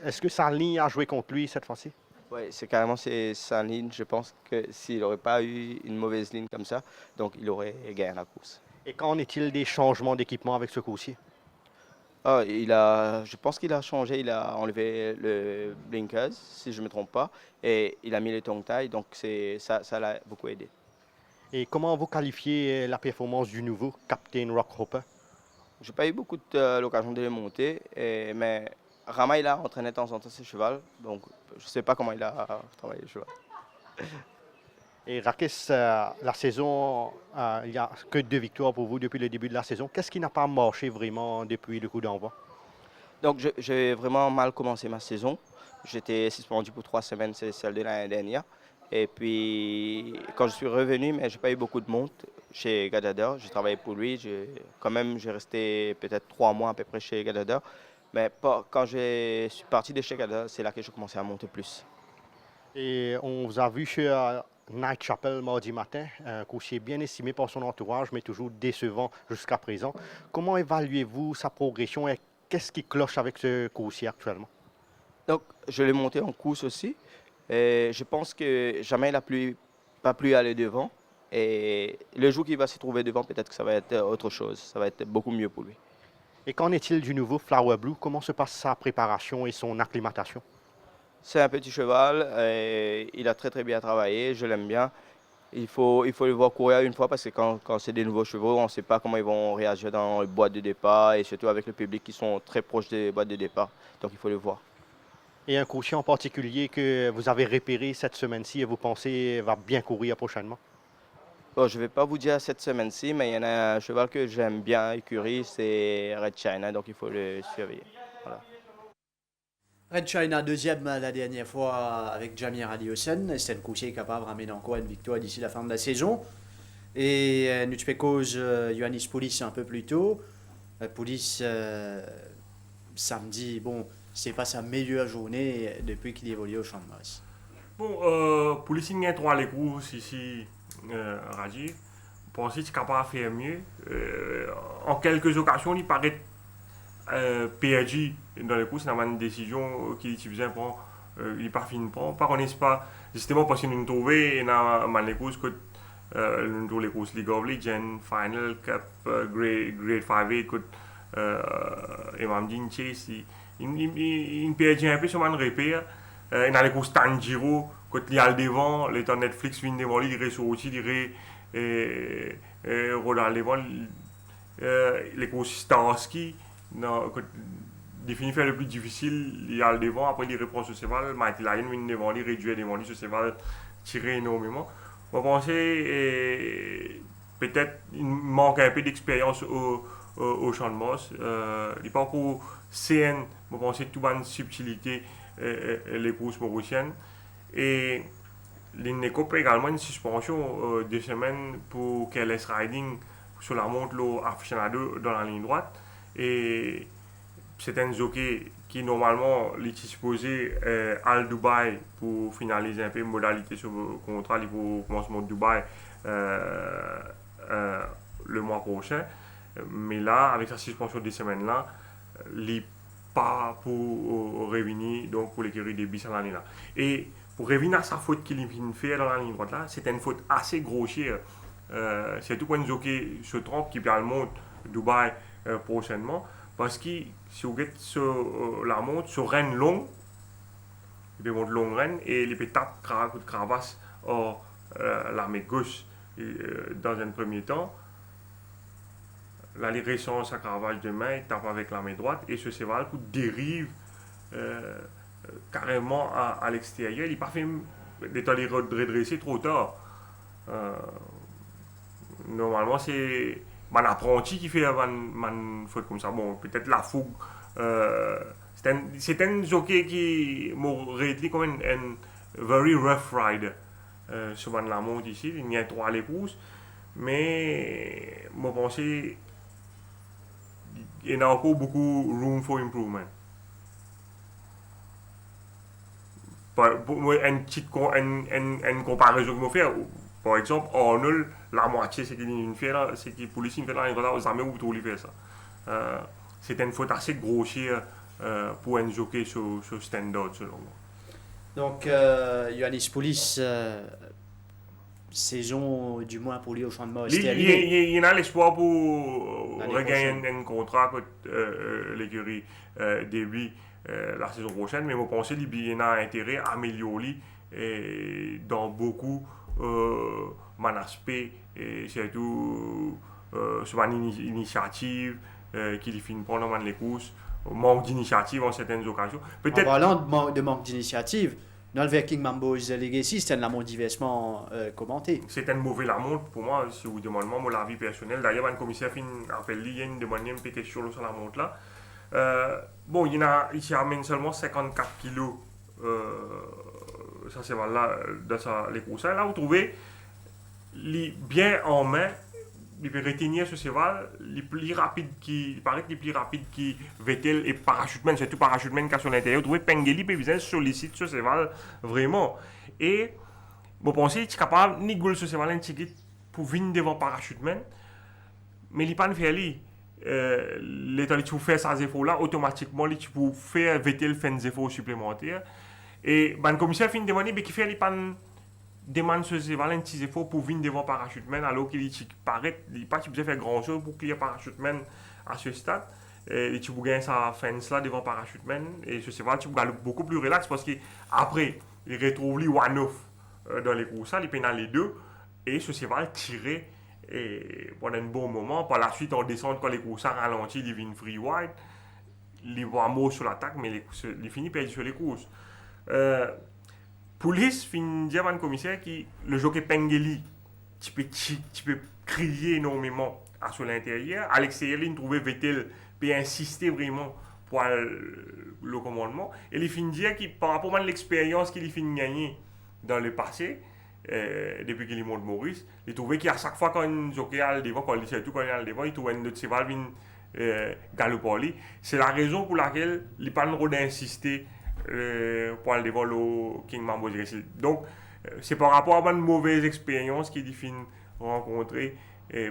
E: Est-ce que sa ligne a joué contre lui cette fois-ci?
G: Oui, c'est carrément sa ligne. Je pense que s'il n'aurait pas eu une mauvaise ligne comme ça, donc il aurait gagné la course.
E: Et qu'en est-il des changements d'équipement avec ce coursier?
G: Je pense qu'il a changé, il a enlevé le blinkers, si je ne me trompe pas, et il a mis les tongue tie, donc ça l'a beaucoup aidé.
E: Et comment vous qualifiez la performance du nouveau Captain Rockhopper?
G: Je n'ai pas eu beaucoup l'occasion de le monter, mais Rama il a entraîné de temps en temps ce cheval, donc je ne sais pas comment il a travaillé le cheval.
E: Et Rakis, la saison, il n'y a que 2 victoires pour vous depuis le début de la saison. Qu'est-ce qui n'a pas marché vraiment depuis le coup d'envoi?
G: Donc j'ai vraiment mal commencé ma saison. J'étais suspendu pour 3 semaines, c'est celle de l'année dernière. Et puis quand je suis revenu, mais je n'ai pas eu beaucoup de montes chez Gadadeur. J'ai travaillé pour lui. J'ai resté peut-être 3 mois à peu près chez Gadadeur. Mais quand je suis parti de chez Gadadeur, c'est là que j'ai commencé à monter plus.
E: Et on vous a vu chez Night Chapel mardi matin, un coursier bien estimé par son entourage, mais toujours décevant jusqu'à présent. Comment évaluez-vous sa progression et qu'est-ce qui cloche avec ce coursier actuellement?
G: Donc, je l'ai monté en course aussi. Et je pense que jamais il n'a pas pu aller devant. Et le jour qu'il va se trouver devant, peut-être que ça va être autre chose. Ça va être beaucoup mieux pour lui.
E: Et qu'en est-il du nouveau Flower Blue? Comment se passe sa préparation et son acclimatation?
G: C'est un petit cheval, et il a très très bien travaillé, je l'aime bien. Il faut le voir courir une fois parce que quand c'est des nouveaux chevaux, on ne sait pas comment ils vont réagir dans les boîtes de départ et surtout avec le public qui sont très proches des boîtes de départ. Donc il faut le voir.
E: Et un coursier en particulier que vous avez repéré cette semaine-ci et vous pensez va bien courir prochainement?
G: Bon, je ne vais pas vous dire cette semaine-ci, mais il y en a un cheval que j'aime bien, écurie, c'est Red China, donc il faut le surveiller. Voilà.
A: Red China, deuxième la dernière fois avec Jamir Aliosen. C'est un coursier capable de ramener encore une victoire d'ici la fin de la saison. Et nous cause Ioannis Poulis un peu plus tôt. Poulis, samedi, bon, c'est pas sa meilleure journée depuis qu'il évolue au Champ de Mars.
B: Bon, Poulis, il y a 3 les courses ici, Rajiv. Pour ensuite, il est capable de faire mieux. En quelques occasions, il paraît perdu dans les courses, il y a une décision qu'il faisait prendre, il n'est pas fini de prendre. Par contre, pas justement parce que nous nous trouvons dans les courses que nous trouvons les courses League of Legends, Final Cup, Grade 5 que et m'a dit Chase, il perd un peu sur mon repère. Dans les courses Tanjiro, quand il y a le devant, les temps Netflix viennent devant lui, il reste aussi, il rôle devant les courses Starsky. Définir faire le plus difficile, il y a le devant, après il reprend ce cheval, Mighty Lion vient devant lui, réduit devant lui, ce cheval tirer énormément. On va penser, peut-être il manque un peu d'expérience au Champ de Mars. Il pas pour CN, on va penser tout une subtilité les courses mauriciennes. Et l'INECOP également une suspension 2 semaines pour KLS Riding sur la montre aficionado dans la ligne droite. Et c'est un jockey qui normalement est supposé à Dubaï pour finaliser un peu les modalités sur le contrat pour commencement de Dubaï le mois prochain. Mais là, avec sa suspension des semaines là, il n'est pas pour revenir donc pour l'écurie des bis à l'année là. Et pour revenir à sa faute qu'il vient faire dans la ligne droite là, c'est une faute assez grossière. C'est tout quand un jockey se trompe qui perd le monde Dubaï prochainement. Parce que si vous regardez la montre, sur reine longue, il peut monter longue reine et il peut taper coup de cravache à la main gauche dans un premier temps. Là, il ressent sa cravache de main, il tape avec la main droite et ce cheval dérive carrément à l'extérieur. Il n'a pas fait d'être allé redresser trop tard. Normalement, c'est mon apprenti qui fait une faute comme ça. Bon, peut-être la fougue. C'est un jockey qui m'aurait été comme un very rough rider. Sur la monte ici, il y a 3 à l'épouse. Mais, moi, je pense qu'il y a encore beaucoup room for improvement. Une comparaison que je fais, par exemple, Arnold, la moitié, c'est qu'il fait là, c'est qu'il police fait là, il n'a jamais où tout faire ça. C'est une faute assez grossière pour un jockey sur standard, selon moi.
A: Donc, Ioannis Poulis, saison du moins pour lui au champ de Mars.
B: Il y a l'espoir pour
A: L'année
B: regagner un contrat contre l'écurie début la saison prochaine, mais je pense qu'il y a intérêt à améliorer dans beaucoup d'aspects, et surtout sur une initiative qu'il finit prendre dans les courses, manque d'initiative en certaines occasions.
A: En parlant de manque d'initiative, dans le King Mambo's Legacy, c'était un lamont diversement commenté.
B: C'est un mauvais lamont pour moi, si vous demandez mon avis personnel. D'ailleurs, un commissaire appelle il y a une demande un peu question sur la montre là. Bon, il amène seulement 54 kilos, ça c'est voilà, dans les courses. Là, vous trouvez, bien en main, il peut retenir ce cheval, il paraît qu'il est plus rapide que Vettel et Parachuteman, surtout Parachuteman qui est sur l'intérieur. Vous trouvez Pengeli peut bien solliciter ce cheval vraiment. Et vous pensez qu'il est capable de négocier ce cheval un ticket pour venir devant Parachuteman, mais il n'est pas fait aller. L'état tu faire ces efforts-là, automatiquement, tu peux faire Vettel faire des efforts supplémentaires. Et le commissaire finit de demander, mais qui fait il pas demande ce cheval un petit effort pour venir devant Parachuteman, alors qu'il paraît, il n'a pas besoin de faire grand-chose pour clear Parachuteman à ce stade. Et tu peux gagner sa fence là devant Parachuteman, et ce cheval, tu peux gagner beaucoup plus relax parce qu'après, il retrouve les one-off dans les courses, il pénale les deux, et ce cheval tiré. Et pendant un bon moment, par la suite, on descend quand les courses ralentis, il vient free wide, il voit un mot sur l'attaque, mais il finit perdu sur les courses. Police finit dire à un commissaire que le jockey Pengeli, tu peux crier énormément sur l'intérieur. À l'extérieur, il trouvait Vettel peut insister vraiment pour le commandement. Et il finit dire que par rapport à l'expérience qu'il finit gagner dans le passé, depuis qu'il monte Maurice, il trouvait qu'à chaque fois quand jockey a le devant, surtout quand il a le devant, il trouvait un autre cheval galoper. C'est la raison pour laquelle il n'a pas le droit d'insister pour aller devant le King Mambo's Legacy. Donc, c'est par rapport à une mauvaise expérience qu'il a rencontré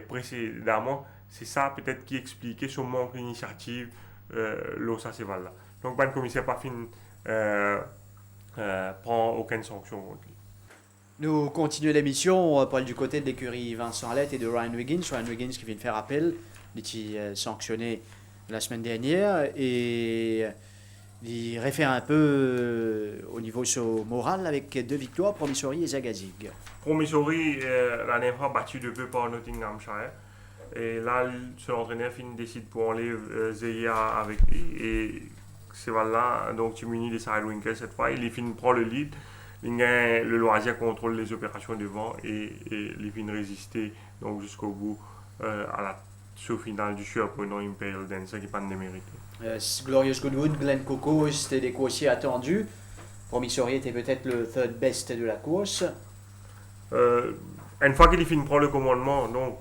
B: précédemment. C'est ça peut-être qui expliquait son manque d'initiative ça cheval là. Donc, le commissaire pas prend aucune sanction contre lui.
A: Nous continuons l'émission, Paul, du côté de l'écurie Vincent Alette et de Ryan Wiggins. Ryan Wiggins qui vient de faire appel, il était sanctionné la semaine dernière et il réfère un peu au niveau moral avec 2 victoires, Promissory et Zagazig.
B: Promissory, la dernière fois battu de peu par Nottinghamshire. Et là, son entraîneur décide pour enlever Zeya avec lui. Et c'est voilà, donc tu munis des Sidewinkle cette fois. Il prend le lead. Le loisir contrôle les opérations devant et il vient résister donc jusqu'au bout à la sous-finale du surprenant Imperial Dancer qui n'est pas de mérité.
A: Glorious Goodwood, Glen Coco, c'était des coursiers attendus. Promissory était peut-être le third best de la course.
B: Une fois qu'il prend le commandement, donc,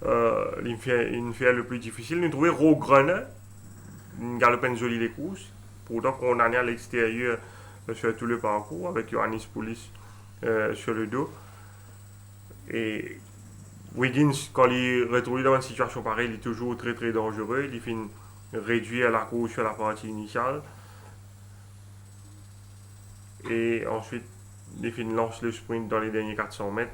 B: il fait le plus difficile. Nous trouvons Rogue Runner, une galopine jolie des courses, pourtant condamné à l'extérieur sur tout le parcours avec Ioannis Poulis sur le dos. Et Wiggins, quand il est retrouvé dans une situation pareille, il est toujours très très dangereux. Il finit réduire la course sur la partie initiale. Et ensuite, il finit lance le sprint dans les derniers 400 mètres.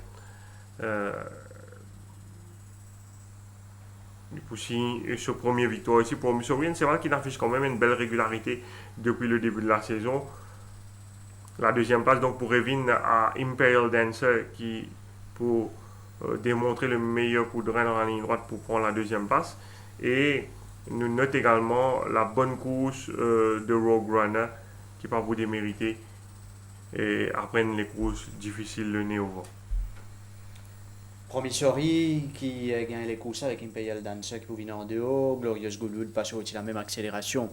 B: Il pousse sa première victoire ici pour Promissory. C'est vrai qu'il affiche quand même une belle régularité depuis le début de la saison. La deuxième place donc pour Revin à Imperial Dancer qui pour démontrer le meilleur coup de rein dans la ligne droite pour prendre la deuxième place. Et nous notons également la bonne course de Rogue Runner qui pas vous démériter et apprennent les courses difficiles le nez au vent.
A: Promissory qui a gagné les courses avec Imperial Dancer qui vous vient en dehors. Glorious Goodwood passe aussi la même accélération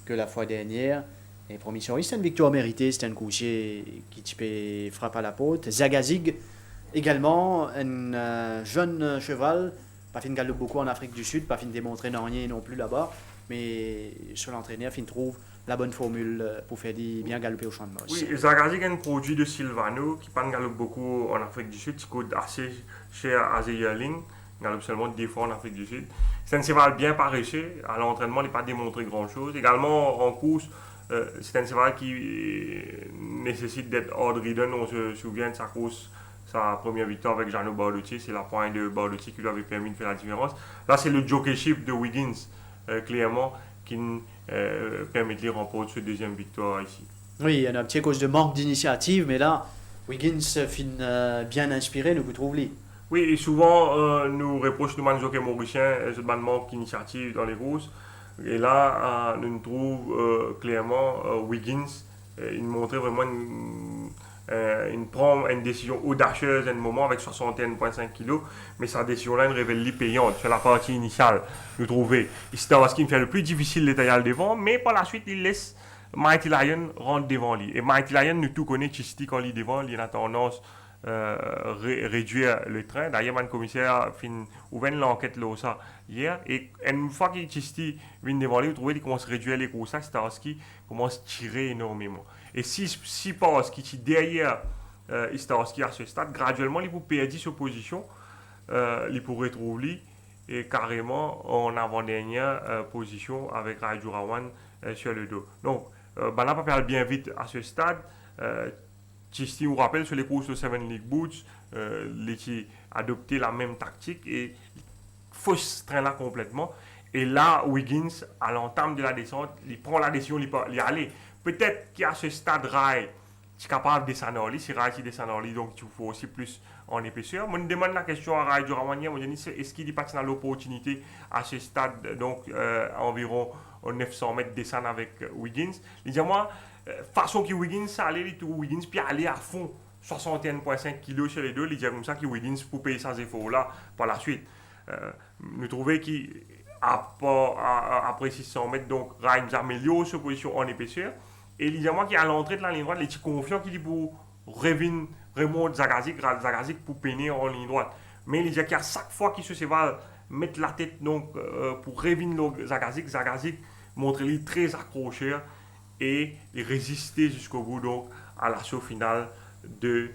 A: que la fois dernière. Et Promissory, c'était une victoire méritée. C'était un coursier qui typait frappe à la pote. Zagazig également, un jeune cheval. Pas fin de galoper beaucoup en Afrique du Sud, pas fin de démontrer rien non plus là-bas. Mais sur l'entraîneur, fin trouve la bonne formule pour faire bien galoper au champ de Moss.
B: Oui, Zagazig est un produit de Silvano qui ne galope beaucoup en Afrique du Sud, qui coûte assez cher à Yearling, il galope seulement 2 fois en Afrique du Sud. C'est un cheval bien paresseux, à l'entraînement il n'a pas démontré grand-chose. Également en course, c'est un cheval qui nécessite d'être hard-ridden, on se souvient de sa course, sa première victoire avec Jeannot Barlotti, c'est la pointe de Barlotti qui lui avait permis de faire la différence. Là c'est le jockeyship de Wiggins, clairement, qui permet de lui remporter cette deuxième victoire ici.
A: Oui, il y a un petit cause de manque d'initiative, mais là, Wiggins fin bien inspiré, nous vous trouvez.
B: Oui, et souvent nous reprochons de jockey mauricien ce manque d'initiative dans les courses. Et là, nous trouvons clairement Wiggins, il montrait vraiment une décision audacieuse à un moment avec 61,5 kg, mais sa décision-là, elle révèle payante sur la partie initiale. Nous trouvons. C'est ce qui me fait le plus difficile l'étayal devant, mais par la suite, il laisse Mighty Lion rentrer devant lui. Et Mighty Lion, nous tout connaissons, Chisti, quand il est devant, il a tendance réduire le train. D'ailleurs, le commissaire a ouvert l'enquête là ça hier. Et une fois qu'il Chisti vient devant lui, vous trouvez qu'il commence à réduire les courses, c'est ce qui commence à tirer énormément. Et si parce qu'il est derrière Istarski à ce stade, graduellement, il peut perdre sa position, il pourrait retrouver et carrément en avant-dernière position avec Raiju Rawan sur le dos. Donc, là, pas faire bien vite à ce stade. Chisti vous rappelle sur les courses de Seven League Boots, il a adopté la même tactique et fausse ce train-là complètement. Et là, Wiggins, à l'entame de la descente, il prend la décision d'y aller. Peut-être qu'à ce stade, Rai est capable de descendre en lit. Si Rai descend en lit, donc il faut aussi plus en épaisseur. Moi, je demande la question à Rai Duramania. Est-ce qu'il n'y a pas l'opportunité à ce stade, donc environ 900 mètres, descendre avec Wiggins? Il dit moi, façon que Wiggins allait, Wiggins puis aller à fond 61,5 kg sur les deux. Il dit comme ça que Wiggins pour payer ces efforts-là par la suite. Nous trouvons qu'après 600 mètres, donc Rai améliore sa position en épaisseur. Et il dit moi qui à l'entrée de la ligne droite, il est confiant qu'il dit pour remonter Zagazig pour peiner en ligne droite. Mais il dit qu'à chaque fois qu'il se va mettre la tête donc, pour revenir Zagazig montre-lui très accrocheur et résister jusqu'au bout donc à l'assaut final de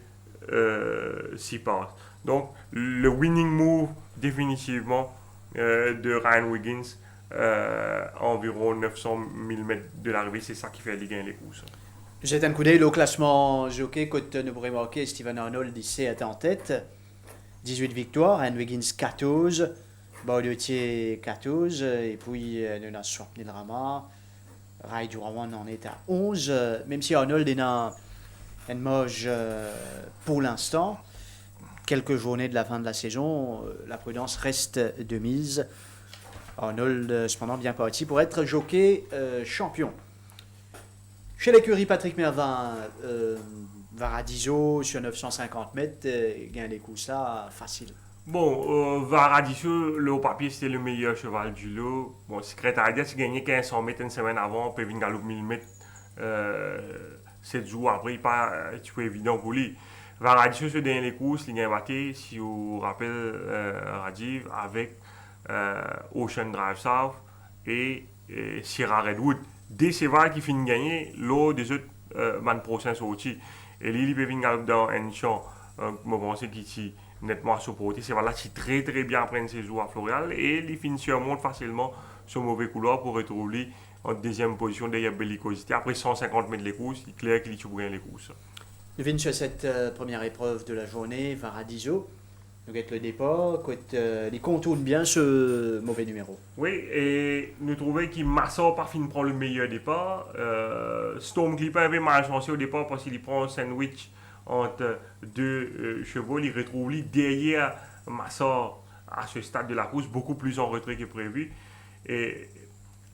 B: Sipars. Donc le winning move définitivement de Ryan Wiggins, environ 900 mm de l'arrivée, c'est ça qui fait gagner les courses.
A: Jette un coup d'œil au classement jockey, côte nous pourrez marquer Steven Arnold ici est en tête, 18 victoires, Ryan Wiggins 14, Barlotier 14, et puis nous avons Swapnil Rama, Rai Durawan en est à 11, même si Arnold est dans une moche pour l'instant. Quelques journées de la fin de la saison, la prudence reste de mise. Arnold, cependant, bien parti pour être jockey champion. Chez l'écurie Patrick Mervin, Varadiso sur 950 mètres, gagne les coups ça facile.
B: Bon, Varadiso, le haut papier, c'était le meilleur cheval du lot. Bon, secrétaire, il gagné 1500 mètres une semaine avant, puis il galope 1000 mètres 7 jours après, pas tout évident pour lui. Varadiso se dernier les courses, il a battu, si vous vous rappelez, Rajiv, avec Ocean Drive South et Sierra Redwood. Des chevals qui finissent gagner, l'autre des autres prochains sortis. Et lui, il peut venir dans un champ, je pense qu'il est nettement supporté. C'est là qui très très bien prendre ses jours à Floréal et il finit surmonte facilement ce mauvais couloir pour retrouver en deuxième position derrière Bellicosité. Après 150 mètres les courses, il est clair qu'il est bien les courses.
A: Nous venons sur cette première épreuve de la journée, Varadiso. Nous avons le départ, il contourne bien ce mauvais numéro.
B: Oui, et nous trouvons qu'il Massa pas fini de prendre le meilleur départ. Storm Clipper avait mal chancé au départ parce qu'il prend un sandwich entre deux chevaux. Il retrouve lui derrière Massa à ce stade de la course, beaucoup plus en retrait que prévu. Et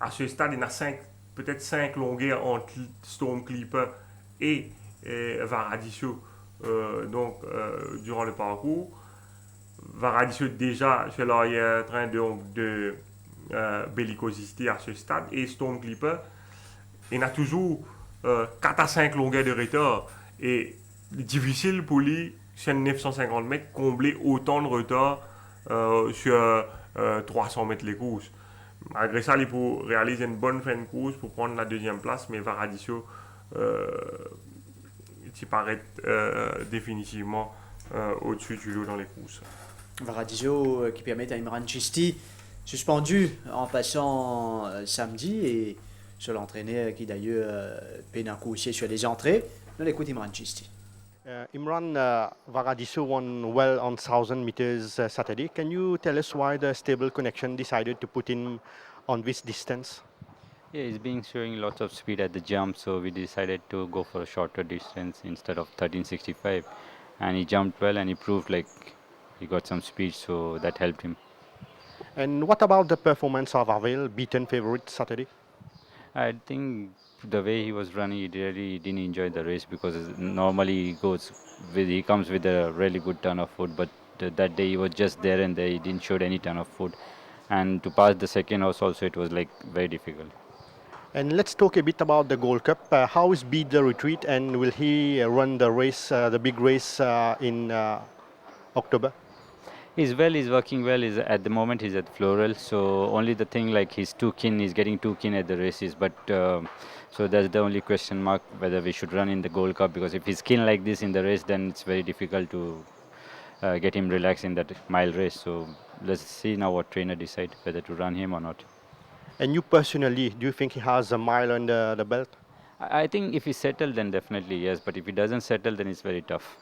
B: à ce stade, il y a peut-être 5 longueurs entre Storm Clipper et Varadisso durant le parcours. Varadisso déjà sur l'arrière-train de bellicosité à ce stade, et Stone Clipper, il a toujours 4 à 5 longueurs de retard, et difficile pour lui sur 950 mètres combler autant de retard sur 300 mètres les courses. Malgré ça, il faut réaliser une bonne fin de course pour prendre la deuxième place, mais Varadisso il paraît définitivement au-dessus du lot dans les courses.
A: Varadisso qui permet à Imran Chisti, suspendu en passant samedi, et sur l'entraîneur qui d'ailleurs peine un coup aussi sur les entrées. On écoute Imran Chisti.
E: Imran, Varadisso won well on 1000 meters Saturday. Can you tell us why the stable connection decided to put him on this distance?
H: Yeah, he's been showing lots of speed at the jump, so we decided to go for a shorter distance instead of 1365. And he jumped well, and he proved like he got some speed, so that helped him.
E: And what about the performance of Avail, beaten favorite Saturday?
H: I think the way he was running, he really didn't enjoy the race, because normally he comes with a really good turn of foot, but that day he was just there and there, he didn't show any turn of foot. And to pass the second horse also, it was like very difficult.
E: And let's talk a bit about the Gold Cup. How is Beat the Retreat, and will he run the race, the big race in October?
H: He's working well. At the moment he's at Floral, so only the thing like he's getting too keen at the races, but so that's the only question mark, whether we should run in the Gold Cup, because if he's keen like this in the race, then it's very difficult to get him relaxed in that mile race. So let's see now what trainer decide whether to run him or not.
E: And you personally, do you think he has a mile under the belt?
H: I think if he settles, then definitely yes, but if he doesn't settle, then it's very tough.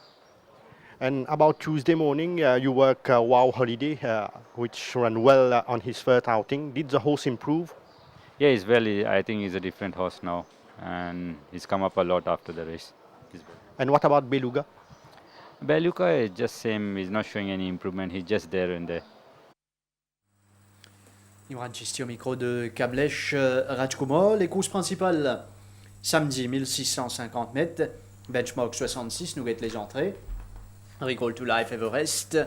E: And about Tuesday morning, you work Wow Holiday, which ran well on his first outing. Did the horse improve?
H: Yeah, I think he's a different horse now, and he's come up a lot after the race.
E: And what about Beluga?
H: Beluga is just same, he's not showing any improvement, he's just there and there.
A: Imran Chisti au micro de Kamlesh Rajkumar. Les courses principales, samedi 1650 mètres, benchmark 66, nous guette les entrées. Recall to Life Everest,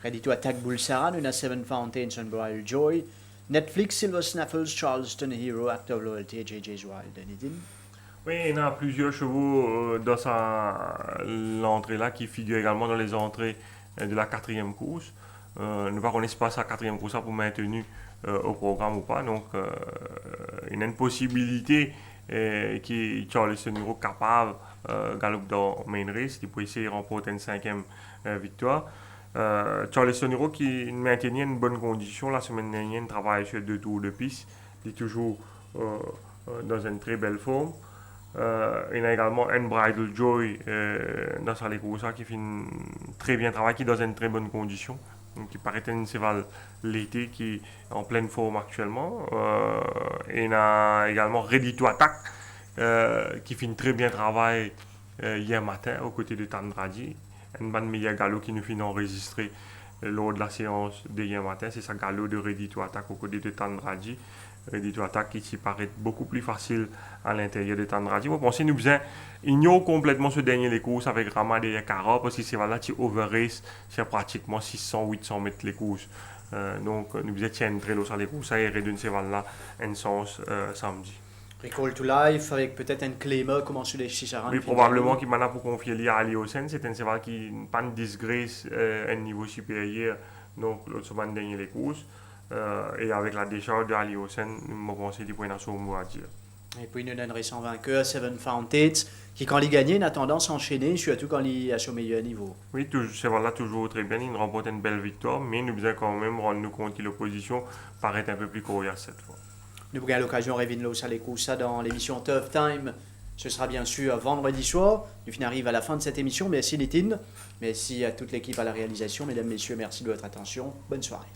A: Ready to Attack Bulsara, Nuna Seven Fountains and Royal Joy, Netflix, Silver Snaffles, Charleston Hero, Act of Loyalty, JJ's Wild Anything.
B: Oui, il y a plusieurs chevaux dans l'entrée là qui figurent également dans les entrées de la quatrième course. Nous ne connaissons pas sa quatrième course pour maintenir au programme ou pas. Donc, il y a une possibilité qui Charleston Hero capable galope dans Main Race, qui peut essayer de remporter une 5e victoire. Charleston Hero qui maintenait une bonne condition la semaine dernière, il travaille sur 2 tours de piste, il est toujours dans une très belle forme. Il y a également Unbridled Joy dans sa course qui fait un très bien travail, qui est dans une très bonne condition. Donc, qui paraît un cheval l'été qui est en pleine forme actuellement. Il y a également Ready to Attack qui fait un très bien travail hier matin aux côtés de Tandraji. Un bon meilleur galop qui nous fait enregistrer lors de la séance d'hier matin. C'est sa galop de Ready to Attack aux côtés de Tandraji. Ready to Attack qui paraît beaucoup plus facile à l'intérieur de Tandraji. Vous pensez, nous ignorons complètement ce dernier les courses avec Rama derrière Cara, parce que c'est là qui over-race, c'est pratiquement 600-800 mètres les courses. Donc nous étions très loin sur les courses, et redonne ces là un sens samedi.
A: Recall to Life avec peut-être un claimer comment sur les Chicharan.
B: Oui, probablement qu'il m'en a pour confier lié à Aliosen. C'est un cheval qui n'a pas de disgrace à un niveau supérieur, donc l'autre semaine dernier les courses. Et avec la décharge de Aliosen, je pense qu'il y a un mot à dire.
A: Et puis, nous avons un récent vainqueur, Seven Fountains, qui, quand il gagne, a tendance à enchaîner, surtout quand il est à son meilleur niveau.
B: Oui, ce là toujours très bien. Il remporte une belle victoire, mais nous devons quand même rendre nous compte que l'opposition paraît un peu plus coriace cette fois.
A: Nous avons l'occasion de revenir ça dans l'émission Tough Time. Ce sera bien sûr vendredi soir. Nous arrivons à la fin de cette émission. Merci Nitin. Merci à toute l'équipe à la réalisation. Mesdames, Messieurs, merci de votre attention. Bonne soirée.